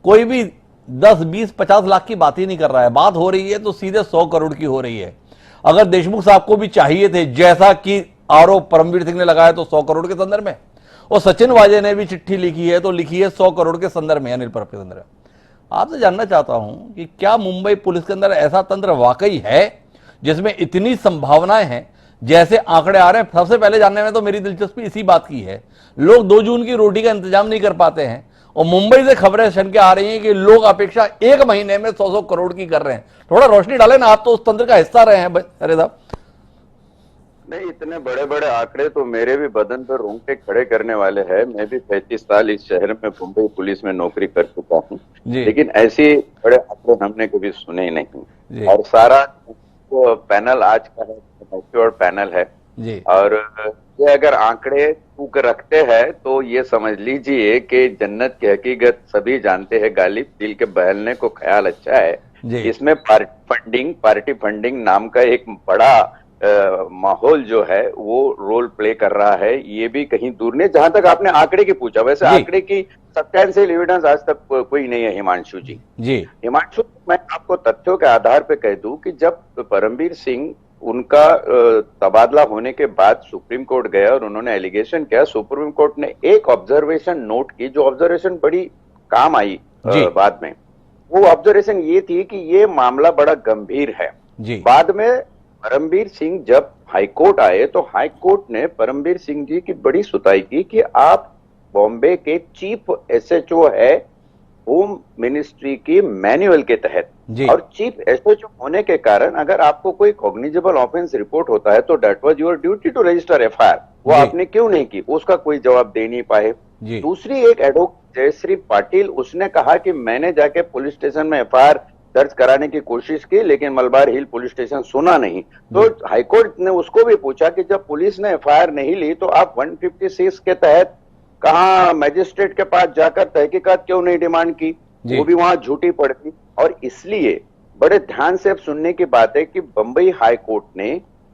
A: कोई भी 10, 20, 50 लाख की बात ही नहीं कर रहा है। बात हो रही है तो सीधे 100 करोड़ की हो रही है। अगर देशमुख साहब को भी चाहिए थे, जैसा कि आरोप परमवीर सिंह ने लगाया, तो 100 करोड़ के संदर्भ में, और सचिन वाजे ने भी चिट्ठी लिखी है तो लिखी है 100 करोड़ के संदर्भ में, अनिल परब के संदर्भ में। आपसे जानना चाहता हूं कि क्या मुंबई पुलिस के अंदर ऐसा तंत्र वाकई है जिसमें इतनी संभावनाएं हैं जैसे आंकड़े आ रहे हैं? सबसे पहले जानने में तो मेरी दिलचस्पी इसी बात की है, लोग 2 जून की रोटी का इंतजाम नहीं कर पाते हैं, और मुंबई से खबरें सन के आ रही हैं कि लोग अपेक्षा 1 महीने में 100-100 करोड़ की कर रहे हैं। थोड़ा रोशनी डालें ना, आप तो उस तंत्र का हिस्सा रहे हैं। अरे साहब,
F: नहीं, इतने बड़े बड़े आंकड़े तो मेरे भी बदन पर रोंगटे खड़े करने वाले हैं। मैं भी 35 साल इस शहर में मुंबई पुलिस में नौकरी कर चुका हूँ, लेकिन ऐसे बड़े आंकड़े हमने कभी सुने ही नहीं। और सारा पैनल आज का है, मैच्योर पैनल है, और ये अगर आंकड़े टूक रखते हैं तो ये समझ लीजिए कि जन्नत की हकीकत सभी जानते हैं गालिब, दिल के बहलने को ख्याल अच्छा है। इसमें पार्टी फंडिंग नाम का एक बड़ा माहौल जो है वो रोल प्ले कर रहा है। ये भी कहीं दूर नहीं, जहां तक आपने आंकड़े की पूछा, वैसे आंकड़े की सब्सटेंशियल एविडेंस आज तक कोई नहीं है हिमांशु जी। हिमांशु, मैं आपको तथ्यों के आधार पे कह दूं कि जब परमवीर सिंह उनका तबादला होने के बाद सुप्रीम कोर्ट गया और उन्होंने एलिगेशन किया, सुप्रीम कोर्ट ने एक ऑब्जर्वेशन नोट की, जो ऑब्जर्वेशन बड़ी काम आई बाद में। वो ऑब्जर्वेशन ये थी कि ये मामला बड़ा गंभीर है। बाद में परमवीर सिंह जब हाईकोर्ट आए तो हाईकोर्ट ने परमवीर सिंह जी की बड़ी सुताई की कि आप बॉम्बे के चीफ एसएचओ है होम मिनिस्ट्री की मैनुअल के तहत, और चीफ एसएचओ होने के कारण अगर आपको कोई कॉग्निजेबल ऑफेंस रिपोर्ट होता है तो that was your duty to register FIR. वो आपने क्यों नहीं की, उसका कोई जवाब दे नहीं पाए। दूसरी एक एडवोकेट जयश्री पाटिल, उसने कहा कि मैंने जाके पुलिस स्टेशन में एफआईआर दर्ज कराने की कोशिश की, लेकिन मलबार हिल पुलिस स्टेशन सुना नहीं। तो हाईकोर्ट ने उसको भी पूछा कि जब पुलिस ने एफआईआर नहीं ली तो आप 156 के तहत कहा मजिस्ट्रेट के पास जाकर तहकीकात क्यों नहीं डिमांड की? वो भी वहां झूठी पड़ गई। और इसलिए बड़े ध्यान से अब सुनने की बात है कि बंबई हाई कोर्ट ने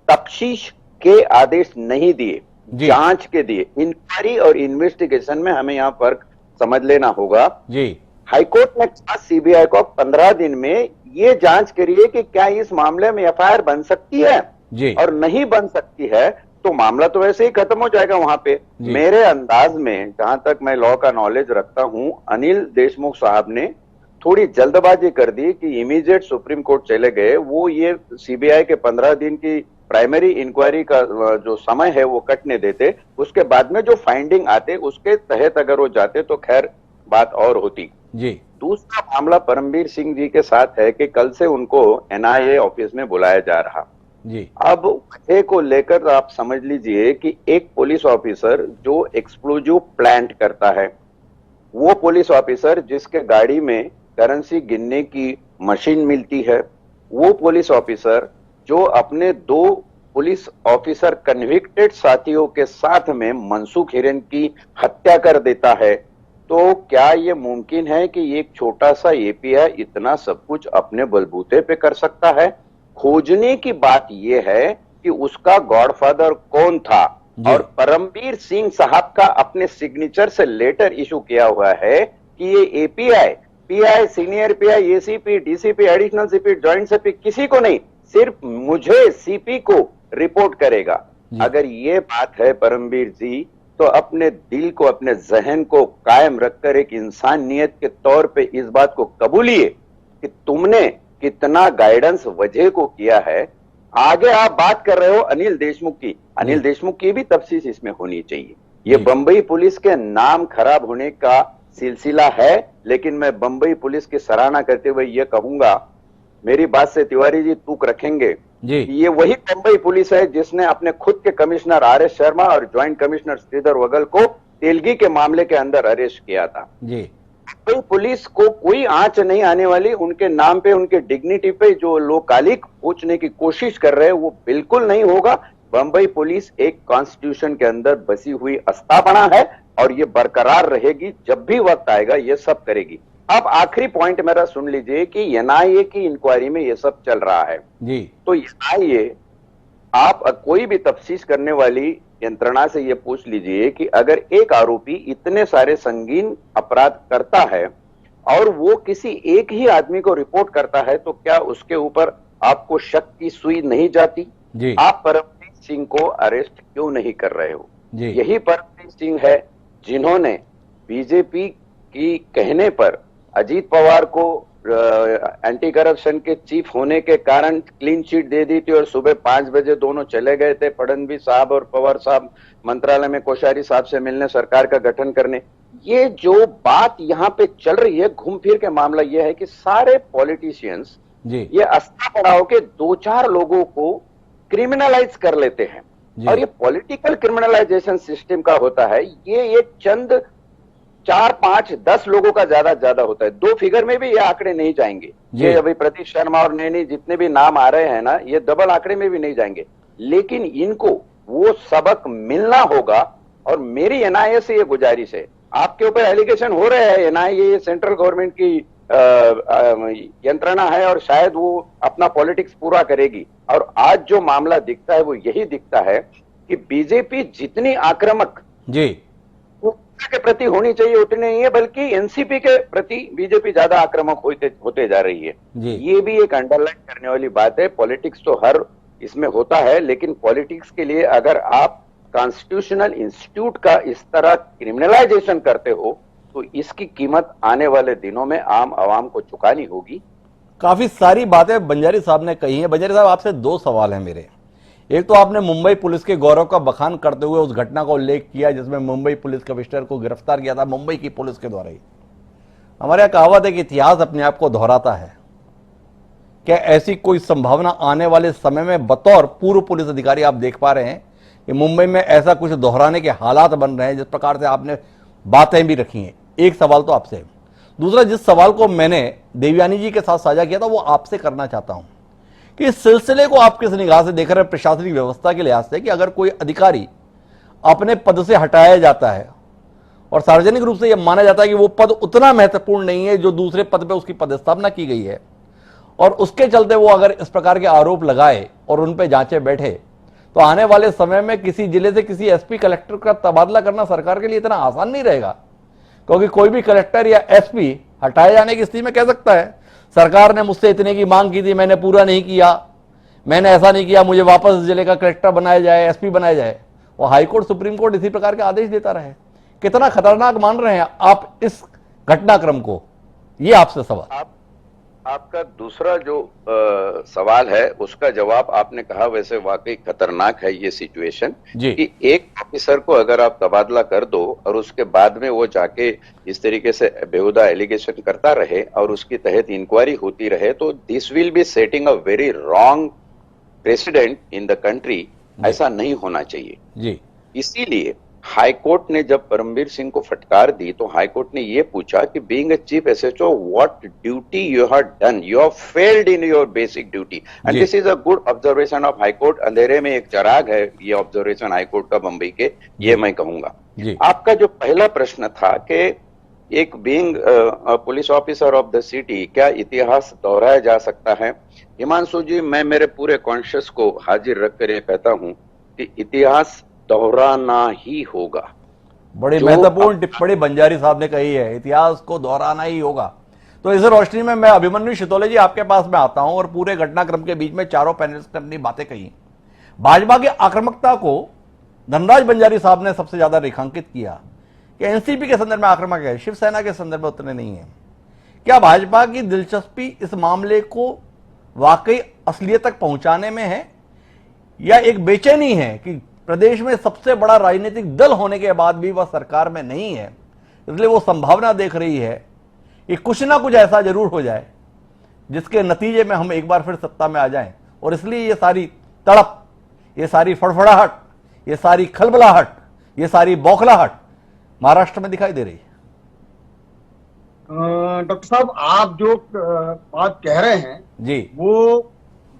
F: तफ्तीश के आदेश नहीं दिए, जांच के दिए। इंक्वायरी और इन्वेस्टिगेशन में हमें यहाँ फर्क समझ लेना होगा। हाईकोर्ट ने कहा सीबीआई को 15 दिन में ये जांच करिए कि क्या इस मामले में एफआईआर बन सकती है, और नहीं बन सकती है तो मामला तो वैसे ही खत्म हो जाएगा वहां पे। मेरे अंदाज में, जहां तक मैं लॉ का नॉलेज रखता हूं, अनिल देशमुख साहब ने थोड़ी जल्दबाजी कर दी कि इमीडिएट सुप्रीम कोर्ट चले गए। वो ये सीबीआई के 15 दिन की प्राइमरी इंक्वायरी का जो समय है वो कटने देते, उसके बाद में जो फाइंडिंग आते उसके तहत अगर वो जाते तो खैर बात और होती जी। दूसरा मामला परमवीर सिंह जी के साथ है कि कल से उनको एनआईए ऑफिस में बुलाया जा रहा जी। अब वजह को लेकर आप समझ लीजिए कि एक पुलिस ऑफिसर जो एक्सप्लोजिव प्लांट करता है, वो पुलिस ऑफिसर जिसके गाड़ी में करेंसी गिनने की मशीन मिलती है, वो पुलिस ऑफिसर जो अपने 2 पुलिस ऑफिसर कन्विक्टेड साथियों के साथ में मनसूख हिरेन की हत्या कर देता है, तो क्या ये मुमकिन है कि एक छोटा सा एपीआई इतना सब कुछ अपने बलबूते पे कर सकता है? खोजने की बात यह है कि उसका गॉडफादर कौन था, और परमवीर सिंह साहब का अपने सिग्नेचर से लेटर इशू किया हुआ है कि ये API, pi, senior pi, ACP, DCP, additional CP, joint CP, किसी को नहीं, सिर्फ मुझे सीपी को रिपोर्ट करेगा। अगर ये बात है परमवीर जी, तो अपने दिल को, अपने जहन को कायम रखकर एक इंसानियत के तौर पे इस बात को कबूलिए कि तुमने कितना गाइडेंस वजह को किया है। आगे आप बात कर रहे हो अनिल देशमुख की, अनिल देशमुख की भी तफ्तीश इसमें होनी चाहिए। ये बंबई पुलिस के नाम खराब होने का सिलसिला है, लेकिन मैं बंबई पुलिस की सराहना करते हुए ये कहूंगा, मेरी बात से तिवारी जी तूक रखेंगे जी, ये वही बंबई पुलिस है जिसने अपने खुद के कमिश्नर आर.एस. शर्मा और ज्वाइंट कमिश्नर श्रीधर वगल को तेलगी के मामले के अंदर अरेस्ट किया था जी। तो पुलिस को कोई आंच नहीं आने वाली, उनके नाम पे, उनके डिग्निटी पे जो लोग कालिक पूछने की कोशिश कर रहे हैं वो बिल्कुल नहीं होगा। बंबई पुलिस एक कॉन्स्टिट्यूशन के अंदर बसी हुई आस्थापना है और ये बरकरार रहेगी, जब भी वक्त आएगा ये सब करेगी। अब आखिरी पॉइंट मेरा सुन लीजिए कि एनआईए की इंक्वायरी में ये सब चल रहा है जी। तो एनआईए, आप कोई भी तफ्तीश करने वाली यंत्रणा से ये पूछ लीजिए कि अगर एक आरोपी इतने सारे संगीन अपराध करता है और वो किसी एक ही आदमी को रिपोर्ट करता है, तो क्या उसके ऊपर आपको शक की सुई नहीं जाती जी? आप परमवीर सिंह को अरेस्ट क्यों नहीं कर रहे हो जी? यही परमवीर सिंह है जिन्होंने बीजेपी की कहने पर अजीत पवार को एंटी करप्शन के चीफ होने के कारण क्लीन चिट दे दी थी और सुबह 5 बजे दोनों चले गए थे फडणवीस साहब और पवार साहब मंत्रालय में कोश्यारी साहब से मिलने, सरकार का गठन करने। ये जो बात यहाँ पे चल रही है, घूम फिर के मामला ये है कि सारे पॉलिटिशियंस ये आस्था पड़ाव के 2-4 लोगों को क्रिमिनलाइज कर लेते हैं, और ये पॉलिटिकल क्रिमिनलाइजेशन सिस्टम का होता है। ये चंद 4, 5, 10 लोगों का ज्यादा होता है। 2 फिगर में भी ये आंकड़े नहीं जाएंगे। ये अभी प्रतीक शर्मा और नैनी जितने भी नाम आ रहे हैं ना, ये डबल आंकड़े में भी नहीं जाएंगे, लेकिन इनको वो सबक मिलना होगा। और मेरी एनआईए से ये गुजारिश है, आपके ऊपर एलिगेशन हो रहे हैं, एनआईए सेंट्रल गवर्नमेंट की यंत्रणा है और शायद वो अपना पॉलिटिक्स पूरा करेगी। और आज जो मामला दिखता है वो यही दिखता है कि बीजेपी जितनी आक्रामक जी के प्रति होनी चाहिए उतनी नहीं है, बल्कि एनसीपी के प्रति बीजेपी ज्यादा आक्रामक होते जा रही है। ये भी एक अंडरलाइन करने वाली बात है। पॉलिटिक्स तो हर इसमें होता है, लेकिन पॉलिटिक्स के लिए अगर आप कॉन्स्टिट्यूशनल इंस्टीट्यूट का इस तरह क्रिमिनलाइजेशन करते हो, तो इसकी कीमत आने वाले दिनों में आम आवाम को चुकानी होगी।
A: काफी सारी बातें बंजारी साहब ने कही हैं। बंजारी साहब, आपसे 2 सवाल हैं मेरे। एक तो आपने मुंबई पुलिस के गौरव का बखान करते हुए उस घटना का उल्लेख किया जिसमें मुंबई पुलिस कमिश्नर को गिरफ्तार किया था मुंबई की पुलिस के द्वारा ही। हमारे यहाँ कहावत है कि इतिहास अपने आप को दोहराता है। क्या ऐसी कोई संभावना आने वाले समय में बतौर पूर्व पुलिस अधिकारी आप देख पा रहे हैं कि मुंबई में ऐसा कुछ दोहराने के हालात बन रहे हैं जिस प्रकार से आपने बातें भी रखी हैं? एक सवाल तो आपसे। दूसरा, जिस सवाल को मैंने देवयानी जी के साथ साझा किया था वो आपसे करना चाहता हूं कि इस सिलसिले को आप किस निगाह से देख रहे हैं प्रशासनिक व्यवस्था के लिहाज से, कि अगर कोई अधिकारी अपने पद से हटाया जाता है और सार्वजनिक रूप से यह माना जाता है कि वो पद उतना महत्वपूर्ण नहीं है जो दूसरे पद पे उसकी पदस्थापना की गई है, और उसके चलते वो अगर इस प्रकार के आरोप लगाए और उन पे जांचे बैठे, तो आने वाले समय में किसी जिले से किसी एसपी कलेक्टर का तबादला करना सरकार के लिए इतना आसान नहीं रहेगा। क्योंकि कोई भी कलेक्टर या एसपी हटाए जाने की स्थिति में कह सकता है सरकार ने मुझसे इतने की मांग की थी, मैंने पूरा नहीं किया, मैंने ऐसा नहीं किया, मुझे वापस जिले का कलेक्टर बनाया जाए, एसपी बनाया जाए। और हाईकोर्ट, सुप्रीम कोर्ट इसी प्रकार के आदेश देता रहे। कितना खतरनाक मान रहे हैं आप इस घटनाक्रम को, ये आपसे सवाल।
F: आपका दूसरा जो सवाल है उसका जवाब आपने कहा वैसे वाकई खतरनाक है ये सिचुएशन कि एक ऑफिसर को अगर आप तबादला कर दो और उसके बाद में वो जाके इस तरीके से बेहुदा एलिगेशन करता रहे और उसके तहत इंक्वायरी होती रहे, तो this will be setting a very wrong president in the country. ऐसा नहीं होना चाहिए जी। इसीलिए हाईकोर्ट ने जब परमवीर सिंह को फटकार दी तो हाईकोर्ट ने यह पूछा कि being a chief SHO what duty you have done, you have failed in your basic duty. And this is a good observation of high court. अंधेरे में एक चिराग है ये ऑब्जर्वेशन हाईकोर्ट का बंबई के, ये मैं कहूंगा। आपका जो पहला प्रश्न था कि एक being police officer of the city क्या इतिहास दोहराया जा सकता है, हिमांशु जी मैं मेरे पूरे कॉन्शियस को हाजिर रखकर ये कहता हूं कि इतिहास दोहराना ही होगा।
A: बड़ी महत्वपूर्ण टिप्पणी बंजारी साहब ने कही है, इतिहास को दोहराना ही होगा। तो इस रोशनी में मैं अभिमन्यु शितोले जी आपके पास में आता हूं और पूरे घटनाक्रम के बीच में चारों पैनलिस्ट ने अपनी बातें कही। भाजपा की आक्रामकता को धनराज बंजारी साहब ने सबसे ज्यादा रेखांकित किया कि एनसीपी के संदर्भ में आक्रामक है, शिवसेना के संदर्भ में उतने नहीं है। क्या भाजपा की दिलचस्पी इस मामले को वाकई असलियत तक पहुंचाने में है या एक बेचैनी है कि प्रदेश में सबसे बड़ा राजनीतिक दल होने के बाद भी वह सरकार में नहीं है, इसलिए वो संभावना देख रही है कि कुछ ना कुछ ऐसा जरूर हो जाए जिसके नतीजे में हम एक बार फिर सत्ता में आ जाएं, और इसलिए ये सारी तड़प, ये सारी फड़फड़ाहट, ये सारी खलबलाहट, ये सारी बौखलाहट महाराष्ट्र में दिखाई दे रही है।
G: डॉक्टर साहब आप जो बात कह रहे हैं
A: जी
G: वो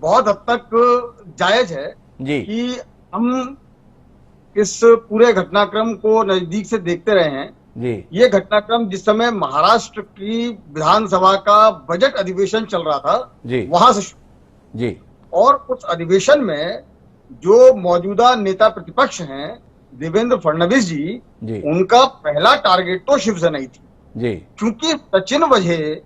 G: बहुत हद तक जायज है
A: जी
G: कि हम इस पूरे घटनाक्रम को नजदीक से देखते रहे हैं
A: जी।
G: ये घटनाक्रम जिस समय महाराष्ट्र की विधानसभा का बजट अधिवेशन चल रहा था
A: जी,
G: वहां से
A: जी,
G: और उस अधिवेशन में जो मौजूदा नेता प्रतिपक्ष हैं देवेंद्र फडणवीस जी, उनका पहला टारगेट तो शिवसेना ही थी
A: जी।
G: क्योंकि सचिन वाझे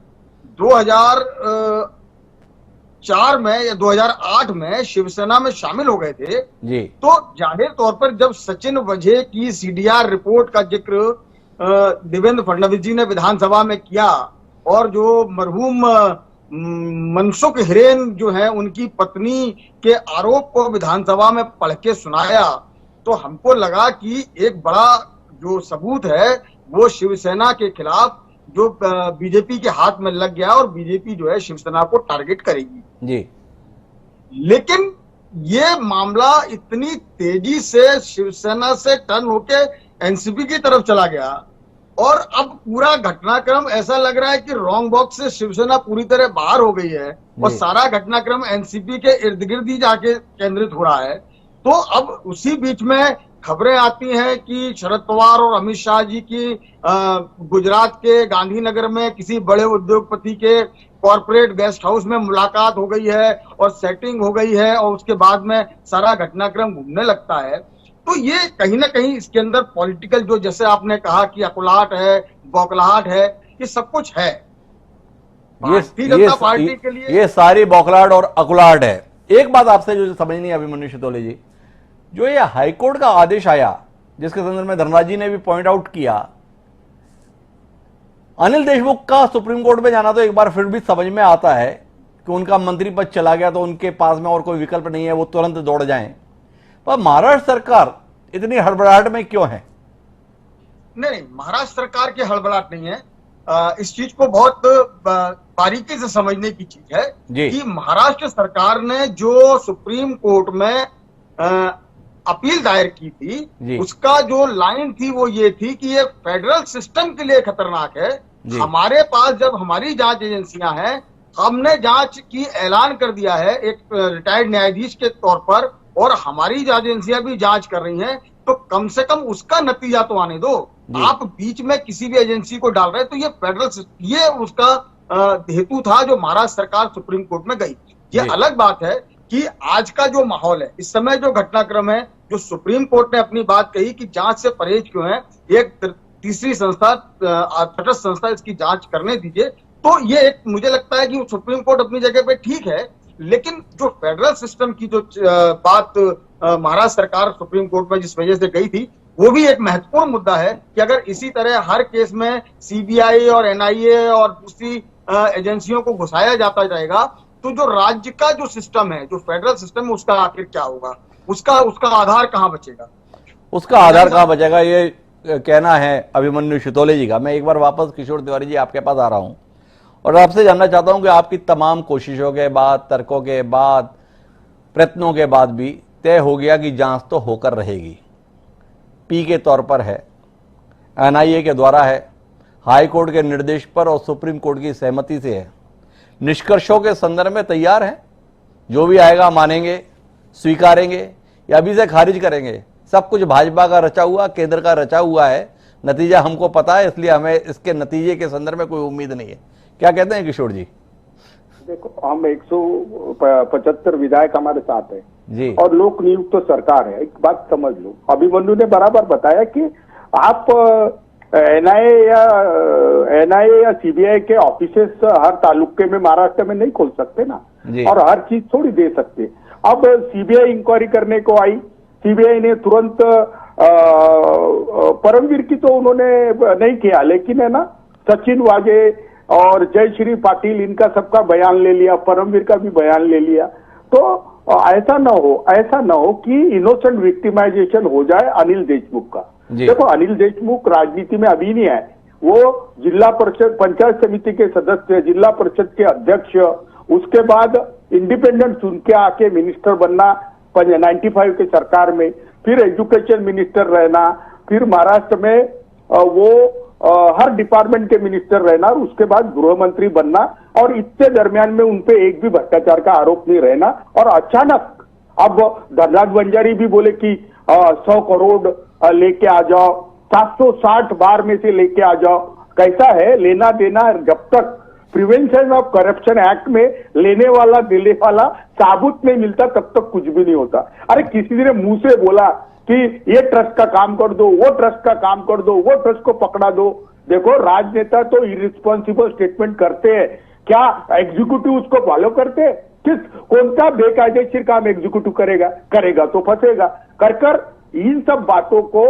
G: 2004 में या 2008 में शिवसेना में शामिल हो गए थे
A: जी।
G: तो जाहिर तौर पर जब सचिन वाझे की सीडीआर रिपोर्ट का जिक्र देवेंद्र फडणवीस जी ने विधानसभा में किया और जो मरहूम मनसुख हिरेन जो है उनकी पत्नी के आरोप को विधानसभा में पढ़ के सुनाया, तो हमको लगा कि एक बड़ा जो सबूत है वो शिवसेना के खिलाफ जो बीजेपी के हाथ में लग गया और बीजेपी जो है शिवसेना को टारगेट करेगी
A: जी।
G: लेकिन ये मामला इतनी तेजी से शिवसेना से टर्न होके एनसीपी की तरफ चला गया और अब पूरा घटनाक्रम ऐसा लग रहा है कि रॉन्ग बॉक्स से शिवसेना पूरी तरह बाहर हो गई है और सारा घटनाक्रम एनसीपी के इर्द गिर्द ही जाके केंद्रित हो रहा है। तो अब उसी बीच में खबरें आती हैं कि शरद पवार और अमित शाह जी की गुजरात के गांधीनगर में किसी बड़े उद्योगपति के कॉर्पोरेट गेस्ट हाउस में मुलाकात हो गई है और सेटिंग हो गई है और उसके बाद में सारा घटनाक्रम घूमने लगता है। तो ये कहीं ना कहीं इसके अंदर पॉलिटिकल जो जैसे आपने कहा कि अकुलाहट है, बौखलाहट है, ये सब कुछ है भारतीय जनता पार्टी के लिए।
A: ये सारी बौखलाहट और अकुलाहट है। एक बात आपसे जो समझनी है अभिमन्यु शितोले जी, जो ये हाईकोर्ट का आदेश आया जिसके संदर्भ में धनराज जी ने भी पॉइंट आउट किया, अनिल देशमुख का सुप्रीम कोर्ट में जाना तो एक बार फिर भी समझ में आता है कि उनका मंत्री पद चला गया तो उनके पास में और कोई विकल्प नहीं है, वो तुरंत दौड़ जाएं। पर महाराष्ट्र सरकार इतनी हड़बड़ाहट में क्यों है?
G: नहीं, महाराष्ट्र सरकार की हड़बड़ाहट नहीं है। इस चीज को बहुत बारीकी से समझने की चीज है कि महाराष्ट्र सरकार ने जो सुप्रीम कोर्ट में अपील दायर की थी उसका जो लाइन थी वो ये थी कि ये फेडरल सिस्टम के लिए खतरनाक है। हमारे पास जब हमारी जांच एजेंसियां हैं, हमने जांच की ऐलान कर दिया है एक रिटायर्ड न्यायाधीश के तौर पर और हमारी जांच एजेंसियां भी जांच कर रही हैं, तो कम से कम उसका नतीजा तो आने दो। आप बीच में किसी भी एजेंसी को डाल रहे हैं तो ये फेडरल ये उसका हेतु था जो महाराष्ट्र सरकार सुप्रीम कोर्ट में गई। ये अलग बात है कि आज का जो माहौल है, इस समय जो घटनाक्रम है, जो सुप्रीम कोर्ट ने अपनी बात कही कि जांच से परहेज क्यों है, एक तीसरी संस्था तटस्थ संस्था इसकी जांच करने दीजिए, तो ये एक मुझे लगता है कि सुप्रीम कोर्ट अपनी जगह पे ठीक है। लेकिन जो फेडरल सिस्टम की जो बात महाराष्ट्र सरकार सुप्रीम कोर्ट में जिस वजह से गई थी, वो भी एक महत्वपूर्ण मुद्दा है कि अगर इसी तरह हर केस में सीबीआई और एनआईए और दूसरी एजेंसियों को घुसाया जाता रहेगा तो जो राज्य का जो सिस्टम है, जो फेडरल सिस्टम है, उसका आखिर क्या होगा? उसका आधार कहाँ बचेगा?
A: उसका आधार कहाँ बचेगा, ये कहना है अभिमन्यु शितोले जी का। मैं एक बार वापस किशोर तिवारी जी आपके पास आ रहा हूं और आपसे जानना चाहता हूं कि आपकी तमाम कोशिशों के बाद, तर्कों के बाद, प्रयत्नों के बाद भी तय हो गया कि जांच तो होकर रहेगी, पी के तौर पर है, एनआईए के द्वारा है, हाई कोर्ट के निर्देश पर और सुप्रीम कोर्ट की सहमति से है, निष्कर्षों के संदर्भ में तैयार हैं, जो भी आएगा मानेंगे, स्वीकारेंगे या अभी से खारिज करेंगे। सब कुछ भाजपा का रचा हुआ, केंद्र का रचा हुआ है, नतीजा हमको पता है, इसलिए हमें इसके नतीजे के संदर्भ में कोई उम्मीद नहीं है। क्या कहते हैं किशोर जी?
C: देखो, हम 175 विधायक हमारे साथ है
A: जी
C: और लोक नियुक्त तो सरकार है। एक बात समझ लो, अभिमन्यु ने बराबर बताया कि आप एनआईए या सीबीआई के ऑफिसेस हर तालुके में महाराष्ट्र में नहीं खोल सकते ना, और हर चीज थोड़ी दे सकते। अब सीबीआई इंक्वायरी करने को आई, सीबीआई ने तुरंत परमवीर की तो उन्होंने नहीं किया, लेकिन है ना सचिन वाजे और जयश्री पाटिल इनका सबका बयान ले लिया, परमवीर का भी बयान ले लिया। तो ऐसा ना हो कि इनोसेंट विक्टिमाइजेशन हो जाए अनिल देशमुख का। देखो, अनिल देशमुख राजनीति में अभी नहीं है, वो जिला परिषद पंचायत समिति के सदस्य, जिला परिषद के अध्यक्ष, उसके बाद इंडिपेंडेंट चुन के आके मिनिस्टर बनना 95 के सरकार में, फिर एजुकेशन मिनिस्टर रहना, फिर महाराष्ट्र में वो हर डिपार्टमेंट के मिनिस्टर रहना और उसके बाद गृह मंत्री बनना, और इसके दरमियान में उनपे एक भी भ्रष्टाचार का आरोप नहीं रहना। और अचानक अब धनराज बंजारी भी बोले कि 100 करोड़ लेके आ जाओ, 760 बार में से लेके आ जाओ। कैसा है लेना देना? जब तक प्रिवेंशन ऑफ करप्शन एक्ट में लेने वाला देने वाला साबुत नहीं मिलता तब तक कुछ भी नहीं होता। अरे किसी ने मुंह से बोला कि ये ट्रस्ट का काम कर दो, वो ट्रस्ट का काम कर दो, वो ट्रस्ट को पकड़ा दो। देखो, राजनेता तो इरिस्पॉन्सिबल स्टेटमेंट करते हैं, क्या एग्जीक्यूटिव उसको फॉलो करते हैं? कौन सा बेकायदेशीर काम एग्जीक्यूटिव करेगा तो फंसेगा। कर इन सब बातों को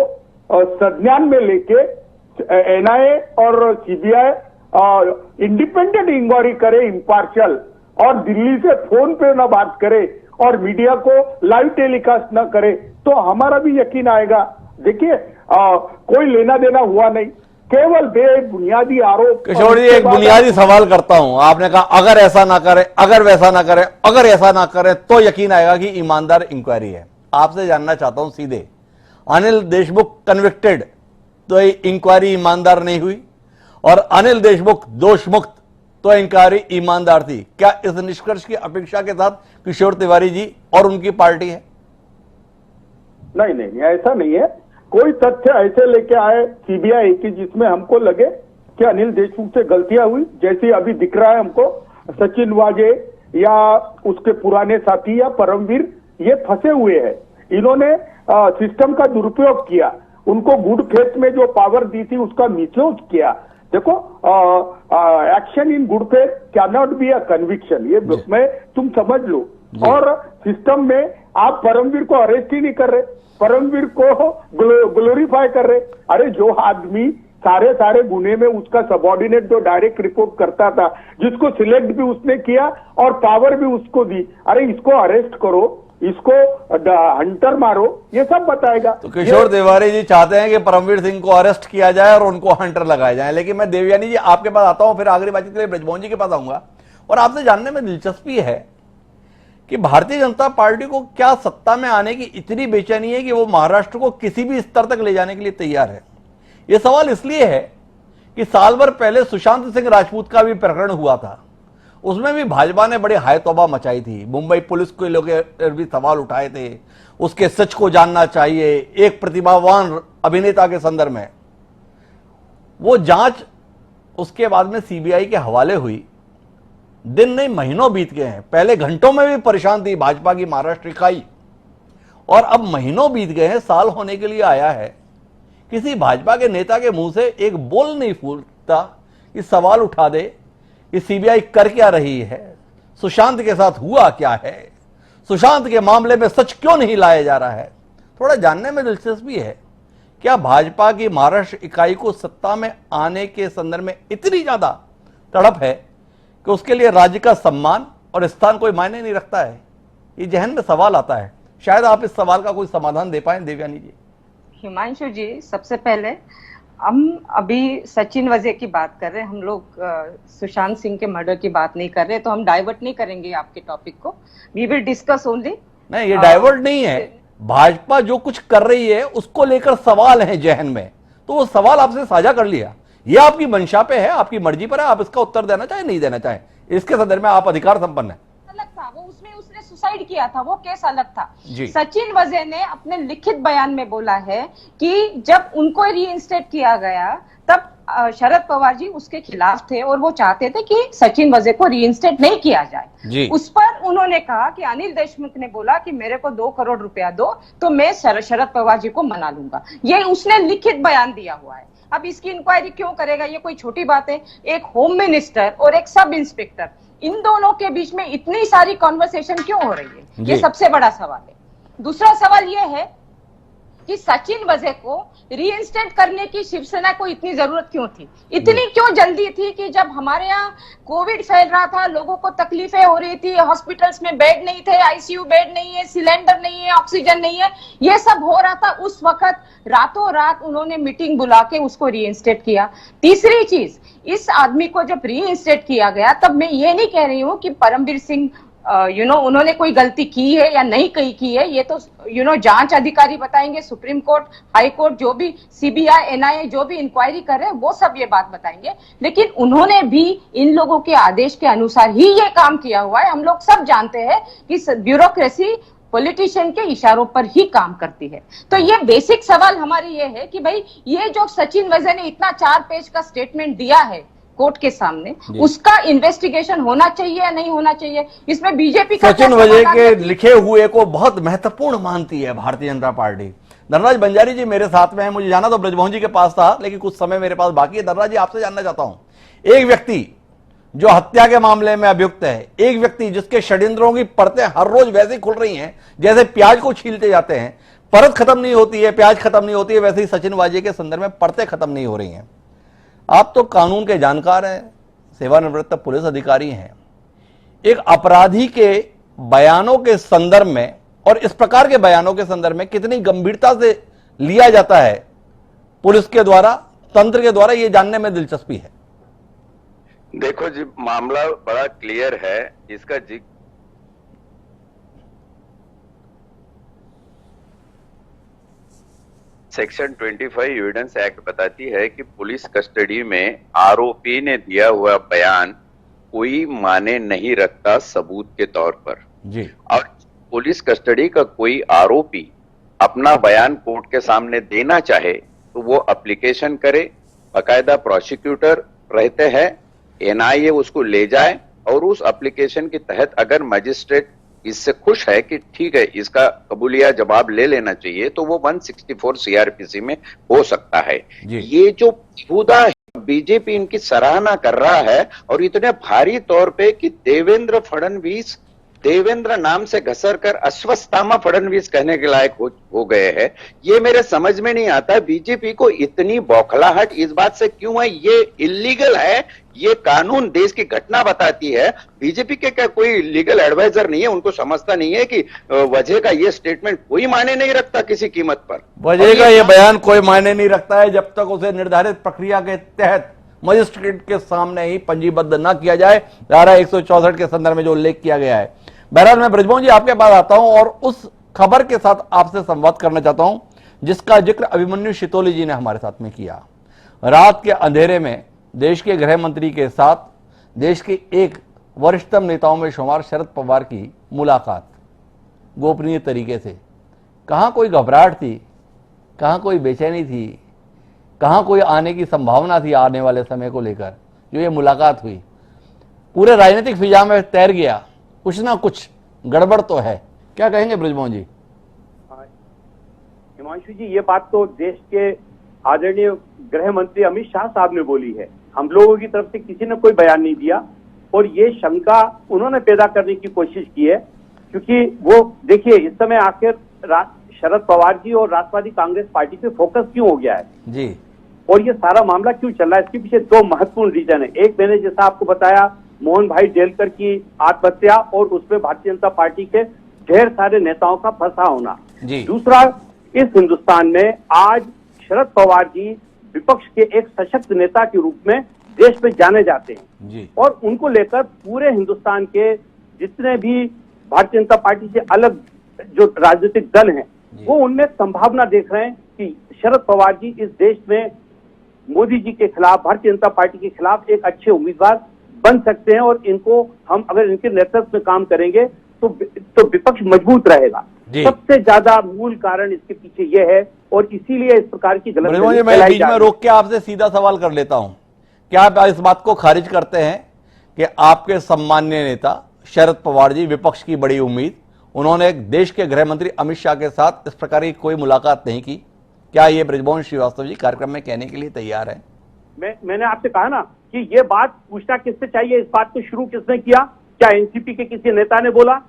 C: संज्ञान में लेके एनआईए और सीबीआई इंडिपेंडेंट इंक्वायरी करे, इम्पार्शियल, और दिल्ली से फोन पे ना बात करे और मीडिया को लाइव टेलीकास्ट ना करे तो हमारा भी यकीन आएगा। देखिए, कोई लेना देना हुआ नहीं, केवल बुनियादी आरोप।
A: किशोर जी, एक बुनियादी सवाल करता हूं। आपने कहा अगर ऐसा ना करे, अगर वैसा ना करे, अगर ऐसा ना करे तो यकीन आएगा कि ईमानदार इंक्वायरी है। आपसे जानना चाहता हूं सीधे, अनिल देशमुख कन्विक्टेड तो इंक्वायरी ईमानदार नहीं हुई, और अनिल देशमुख दोष मुक्त तो इंक्वायरी ईमानदार थी। क्या इस निष्कर्ष की अपेक्षा के साथ किशोर तिवारी जी और उनकी पार्टी है?
C: नहीं, ऐसा नहीं है। कोई तथ्य ऐसे लेके आए सीबीआई की जिसमें हमको लगे कि अनिल देशमुख से गलतियां हुई, जैसे अभी दिख रहा है हमको सचिन वाजे या उसके पुराने साथी या परमवीर ये फंसे हुए हैं। इन्होंने सिस्टम का दुरुपयोग किया, उनको गुड फेथ में जो पावर दी थी उसका मिसयूज किया। देखो, action in good faith can not be a conviction, ये मैं तुम समझ लो। और सिस्टम में आप परमवीर को अरेस्ट ही नहीं कर रहे, परमवीर को ग्लोरीफाई कर रहे। अरे जो आदमी सारे गुने में उसका सबॉर्डिनेट जो डायरेक्ट रिपोर्ट करता था, जिसको सिलेक्ट भी उसने किया और पावर भी उसको दी, अरे इसको अरेस्ट करो, इसको हंटर मारो, ये सब बताएगा।
A: तो किशोर तिवारी जी चाहते हैं कि परमवीर सिंह को अरेस्ट किया जाए और उनको हंटर लगाए जाए। लेकिन मैं देवयानी जी आपके पास आता हूं, फिर आखिरी बातचीत के लिए ब्रजमोहन जी के पास आऊंगा। और आपसे जानने में दिलचस्पी है कि भारतीय जनता पार्टी को क्या सत्ता में आने की इतनी बेचैनी है कि वो महाराष्ट्र को किसी भी स्तर तक ले जाने के लिए तैयार है। यह सवाल इसलिए है कि साल भर पहले सुशांत सिंह राजपूत का भी प्रकरण हुआ था, उसमें भी भाजपा ने बड़ी हाय तौबा मचाई थी। मुंबई पुलिस के लोग भी सवाल उठाए थे, उसके सच को जानना चाहिए। एक प्रतिभावान अभिनेता के संदर्भ में वो जांच उसके बाद में सीबीआई के हवाले हुई। दिन नहीं महीनों बीत गए हैं, पहले घंटों में भी परेशान थी भाजपा की महाराष्ट्र इकाई, और अब महीनों बीत गए हैं, साल होने के लिए आया है। किसी भाजपा के नेता के मुंह से एक बोल नहीं फूटता कि सवाल उठा दे कि सीबीआई कर क्या रही है, सुशांत के साथ हुआ क्या है, सुशांत के मामले में सच क्यों नहीं लाया जा रहा है, थोड़ा जानने में दिलचस्पी है। क्या भाजपा की महाराष्ट्र इकाई को सत्ता में आने के संदर्भ में इतनी ज्यादा तड़प है कि उसके लिए राज्य का सम्मान और स्थान कोई मायने नहीं रखता है? ये जहन में सवाल आता है, शायद आप इस सवाल का कोई समाधान दे पाए देवयानी जी।
E: हिमांशु जी, सबसे पहले हम अभी सचिन वजे की बात कर रहे हैं, हम लोग सुशांत सिंह के मर्डर की बात नहीं कर रहे, तो हम डाइवर्ट नहीं करेंगे आपके टॉपिक को। We will discuss only.
A: नहीं, ये डाइवर्ट नहीं है, भाजपा जो कुछ कर रही है उसको लेकर सवाल है जहन में, तो वो सवाल आपसे साझा कर लिया। ये आपकी मंशा पे है, आपकी मर्जी पर है, आप इसका उत्तर देना चाहे नहीं देना चाहे, इसके संदर्भ में आप अधिकार संपन्न है।
E: अलग था वो, उसमें उसने सुसाइड किया था, वो केस अलग था। सचिन वजे ने अपने लिखित बयान में बोला है कि जब उनको रीइंस्टेट किया गया तब शरद पवार जी उसके खिलाफ थे और वो चाहते थे कि सचिन वजे को रीइंस्टेट नहीं किया जाए। उस पर उन्होंने कहा कि अनिल देशमुख ने बोला कि मेरे को 2 करोड़ रुपया दो तो मैं शरद पवार जी को मना लूंगा। ये उसने लिखित बयान दिया हुआ है। अब इसकी इंक्वायरी क्यों करेगा, ये कोई छोटी बात है? एक होम मिनिस्टर और एक सब इंस्पेक्टर, इन दोनों के बीच में इतनी सारी कॉन्वर्सेशन क्यों हो रही है, ये सबसे बड़ा सवाल है। दूसरा सवाल ये है कि सचिन वजे को रीइंस्टेट करने की शिवसेना को इतनी जरूरत क्यों थी, इतनी क्यों जल्दी थी कि जब हमारे यहाँ कोविड फैल रहा था, लोगों को तकलीफें हो रही थी, हॉस्पिटल्स में बेड नहीं थे, आईसीयू बेड नहीं है, सिलेंडर नहीं है, ऑक्सीजन नहीं है, ये सब हो रहा था, उस वक्त रातों रात उन्होंने मीटिंग बुला के उसको रीइंस्टेट किया। तीसरी चीज, इस आदमी को जब रीइंस्टेट किया गया तब मैं ये नहीं कह रही हूँ कि परमवीर सिंह उन्होंने कोई गलती की है या नहीं की है, ये तो जांच अधिकारी बताएंगे, सुप्रीम कोर्ट, हाई कोर्ट, जो भी सीबीआई, एनआईए जो भी इंक्वायरी कर रहे हैं वो सब ये बात बताएंगे। लेकिन उन्होंने भी इन लोगों के आदेश के अनुसार ही ये काम किया हुआ है। हम लोग सब जानते हैं कि ब्यूरोक्रेसी पॉलिटिशियन के इशारों पर ही काम करती है। तो ये बेसिक सवाल हमारी ये है कि भाई ये जो सचिन वजे ने इतना 4 पेज का स्टेटमेंट दिया है कोर्ट के सामने, उसका इन्वेस्टिगेशन होना चाहिए या नहीं होना चाहिए, इसमें बीजेपी का
A: सचिन वजे के लिखे हुए को बहुत महत्वपूर्ण मानती है भारतीय जनता पार्टी। धनराज बंजारी जी मेरे साथ में है, मुझे जाना तो ब्रजमोहन जी के पास था, लेकिन कुछ समय मेरे पास बाकी है। धनराज जी, आपसे जानना चाहता हूं, एक व्यक्ति जो हत्या के मामले में अभियुक्त है, एक व्यक्ति जिसके षड्यंत्रों की परतें हर रोज वैसे खुल रही हैं जैसे प्याज को छीलते जाते हैं, परत खत्म नहीं होती है, प्याज खत्म नहीं होती है, वैसे ही सचिन वजे के संदर्भ में परतें खत्म नहीं हो रही हैं। आप तो कानून के जानकार हैं, सेवानिवृत्त पुलिस अधिकारी हैं, एक अपराधी के बयानों के संदर्भ में और इस प्रकार के बयानों के संदर्भ में कितनी गंभीरता से लिया जाता है पुलिस के द्वारा, तंत्र के द्वारा, ये जानने में दिलचस्पी है।
F: देखो जी, मामला बड़ा क्लियर है। इसका सेक्शन 25 एविडेंस एक्ट बताती है कि पुलिस कस्टडी में आरोपी ने दिया हुआ बयान कोई माने नहीं रखता सबूत के तौर पर जी। और पुलिस कस्टडी का कोई आरोपी अपना बयान कोर्ट के सामने देना चाहे तो वो एप्लीकेशन करे, बाकायदा प्रोसिक्यूटर रहते हैं, एनआईए उसको ले जाए और उस एप्लीकेशन के तहत अगर मजिस्ट्रेट इससे खुश है कि ठीक है इसका कबूलिया जवाब ले लेना चाहिए तो वो 164 सीआरपीसी में हो सकता है। ये जो बेहुदा बीजेपी इनकी सराहना कर रहा है और इतने भारी तौर पे कि देवेंद्र फडणवीस, देवेंद्र नाम से घसर कर अश्वत्थामा फडणवीस कहने के लायक हो गए हैं। ये मेरे समझ में नहीं आता बीजेपी को इतनी बौखलाहट इस बात से क्यों है। ये इलीगल है, ये कानून देश की घटना बताती है। बीजेपी के क्या कोई लीगल एडवाइजर नहीं है, उनको समझता नहीं है कि वजह का ये स्टेटमेंट कोई मायने नहीं रखता किसी कीमत पर।
A: वजह का ये बयान कोई मायने नहीं रखता है जब तक उसे निर्धारित प्रक्रिया के तहत मजिस्ट्रेट के सामने ही पंजीबद्ध न किया जाए, धारा 164 के संदर्भ में जो उल्लेख किया गया है। बहरहाल मैं ब्रजमोहन जी आपके पास आता हूं और उस खबर के साथ आपसे संवाद करना चाहता हूं जिसका जिक्र अभिमन्यु शितोली जी ने हमारे साथ में किया। रात के अंधेरे में देश के गृह मंत्री के साथ देश के एक वरिष्ठतम नेताओं में शुमार शरद पवार की मुलाकात गोपनीय तरीके से। कहां कोई घबराहट थी, कहां कोई बेचैनी थी, कहां कोई आने की संभावना थी आने वाले समय को लेकर, जो ये मुलाकात हुई पूरे राजनीतिक फिजा में तैर गया। कुछ ना कुछ गड़बड़ तो है, क्या कहेंगे ब्रजमोहन जी?
D: हिमांशु जी, ये बात तो देश के आदरणीय गृह मंत्री अमित शाह साहब ने बोली है, हम लोगों की तरफ से किसी ने कोई बयान नहीं दिया। और ये शंका उन्होंने पैदा करने की कोशिश की है, क्योंकि वो देखिए इस समय आखिर शरद पवार जी और राष्ट्रवादी कांग्रेस पार्टी पे फोकस क्यों हो गया है
A: जी,
D: और ये सारा मामला क्यों चल रहा है, इसके पीछे दो महत्वपूर्ण रीजन है। एक, मैंने जैसा आपको बताया, मोहन भाई डेलकर की आत्महत्या और उसमें भारतीय जनता पार्टी के ढेर सारे नेताओं का फंसा होना। दूसरा, इस हिंदुस्तान में आज शरद पवार जी विपक्ष के एक सशक्त नेता के रूप में देश में जाने जाते हैं
A: जी।
D: और उनको लेकर पूरे हिंदुस्तान के जितने भी भारतीय जनता पार्टी से अलग जो राजनीतिक दल हैं वो उनमें संभावना देख रहे हैं कि शरद पवार जी इस देश में मोदी जी के खिलाफ, भारतीय जनता पार्टी के खिलाफ एक अच्छे उम्मीदवार बन सकते हैं और इनको हम अगर इनके नेतृत्व में काम करेंगे तो विपक्ष मजबूत रहेगा। सबसे ज्यादा मूल कारण इसके पीछे यह है और इसीलिए इस प्रकार की गलत
A: मैं बीच में रोक के आपसे सीधा सवाल कर लेता हूं, क्या आप इस बात को खारिज करते हैं कि आपके सम्माननीय नेता शरद पवार जी, विपक्ष की बड़ी उम्मीद, उन्होंने देश के गृह मंत्री अमित शाह के साथ इस प्रकार की कोई मुलाकात नहीं की? क्या ये बृजमोहन श्रीवास्तव जी कार्यक्रम में कहने के लिए तैयार है?
D: मैंने आपसे कहा ना कि ये बात पूछना किससे चाहिए, इस बात को शुरू किसने किया? क्या एनसीपी के किसी नेता ने बोला?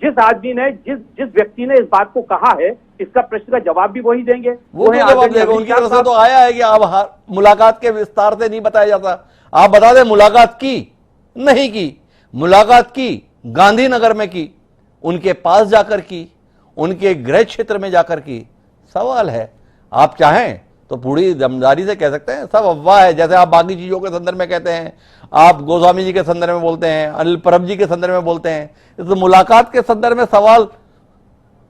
D: जिस आदमी ने, जिस व्यक्ति ने इस बात को कहा है, इसका प्रश्न का जवाब भी वही देंगे।
A: वो जवाब देगा। उनकी तरफ से तो आया है कि आप मुलाकात के विस्तार से नहीं बताया जाता। आप बता दें मुलाकात की, नहीं की? मुलाकात की, गांधीनगर में की, उनके पास जाकर की, उनके गृह क्षेत्र में जाकर की। सवाल है, आप चाहें तो पूरी दमदारी से कह सकते हैं सब अफवाह है, जैसे आप बाकी चीजों के संदर्भ में कहते हैं, आप गोस्वामी जी के संदर्भ में बोलते हैं, अनिल परब जी के संदर्भ में बोलते हैं, इस मुलाकात के संदर्भ में सवाल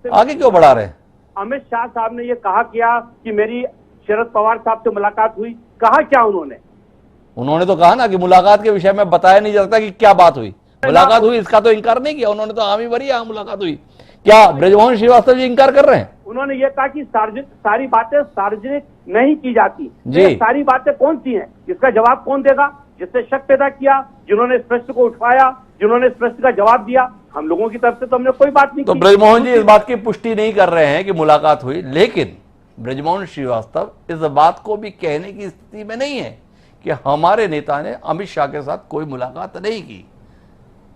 A: आगे क्यों बढ़ा रहे हैं?
D: अमित शाह साहब ने ये कहा क्या कि मेरी शरद पवार साहब से मुलाकात हुई? कहा क्या उन्होंने
A: तो कहा ना कि मुलाकात के विषय में बताया नहीं जाता कि क्या बात हुई। मुलाकात हुई इसका तो इनकार नहीं किया उन्होंने, तो हामी भरी मुलाकात हुई। क्या बृजमोहन श्रीवास्तव जी इनकार कर रहे हैं?
D: उन्होंने ये कहा कि सारी बातें सार्वजनिक नहीं की जाती। ये सारी बातें कौन सी हैं? इसका जवाब कौन देगा? जिसने शक पैदा किया, जिन्होंने इस प्रश्न को उठाया, जिन्होंने इस प्रश्न का जवाब दिया, हम लोगों की तरफ से तो हमने कोई बात नहीं
A: की। तो बृजमोहन जी इस बात की पुष्टि नहीं कर रहे हैं कि मुलाकात हुई, लेकिन बृजमोहन श्रीवास्तव इस बात को भी कहने की स्थिति में नहीं है कि हमारे नेता ने अमित शाह के साथ कोई मुलाकात नहीं की।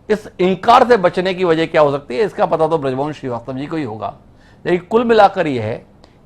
A: इस इंकार से बचने की वजह क्या हो सकती है, इसका पता तो बृजमोहन श्रीवास्तव जी को ही होगा। लेकिन कुल मिलाकर यह है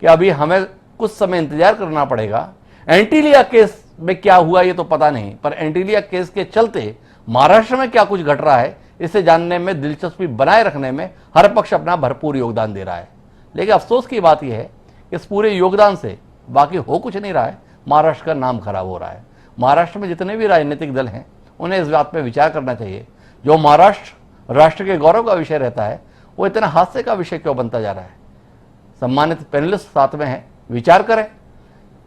A: कि अभी हमें कुछ समय इंतजार करना पड़ेगा। एंटीलिया केस में क्या हुआ ये तो पता नहीं, पर एंटीलिया केस के चलते महाराष्ट्र में क्या कुछ घट रहा है इसे जानने में, दिलचस्पी बनाए रखने में हर पक्ष अपना भरपूर योगदान दे रहा है। लेकिन अफसोस की बात यह है कि इस पूरे योगदान से बाकी हो कुछ नहीं रहा है, महाराष्ट्र का नाम खराब हो रहा है। महाराष्ट्र में जितने भी राजनीतिक दल हैं उन्हें इस बात पर विचार करना चाहिए, जो महाराष्ट्र राष्ट्र के गौरव का विषय रहता है वो इतना हास्य का विषय क्यों बनता जा रहा है। सम्मानित पैनलिस्ट साथ में हैं, विचार करें।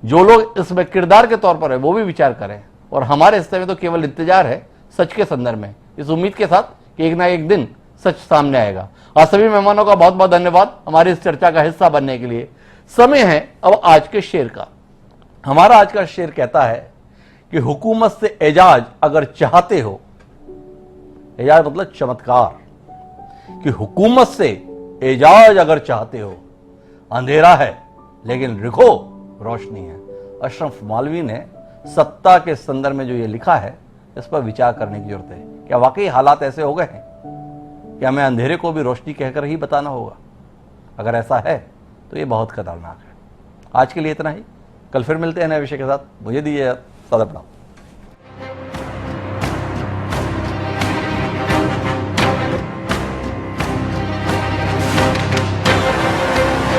A: जो लोग इसमें किरदार के तौर पर है वो भी विचार करें, और हमारे हिस्से में तो केवल इंतजार है सच के संदर्भ में, इस उम्मीद के साथ कि एक ना एक दिन सच सामने आएगा। और सभी मेहमानों का बहुत बहुत धन्यवाद हमारी इस चर्चा का हिस्सा बनने के लिए। समय है अब आज के शेर का। हमारा आज का शेर कहता है कि हुकूमत से एजाज अगर चाहते हो, एजाज मतलब चमत्कार, कि हुकूमत से एजाज अगर चाहते हो, अंधेरा है लेकिन लिखो रोशनी है। अशरफ मालवी ने सत्ता के संदर्भ में जो ये लिखा है इस पर विचार करने की जरूरत है। क्या वाकई हालात ऐसे हो गए हैं कि हमें अंधेरे को भी रोशनी कहकर ही बताना होगा? अगर ऐसा है तो ये बहुत खतरनाक है। आज के लिए इतना ही, कल फिर मिलते हैं नए विषय के साथ। मुझे दीजिए सादा प्रणाम।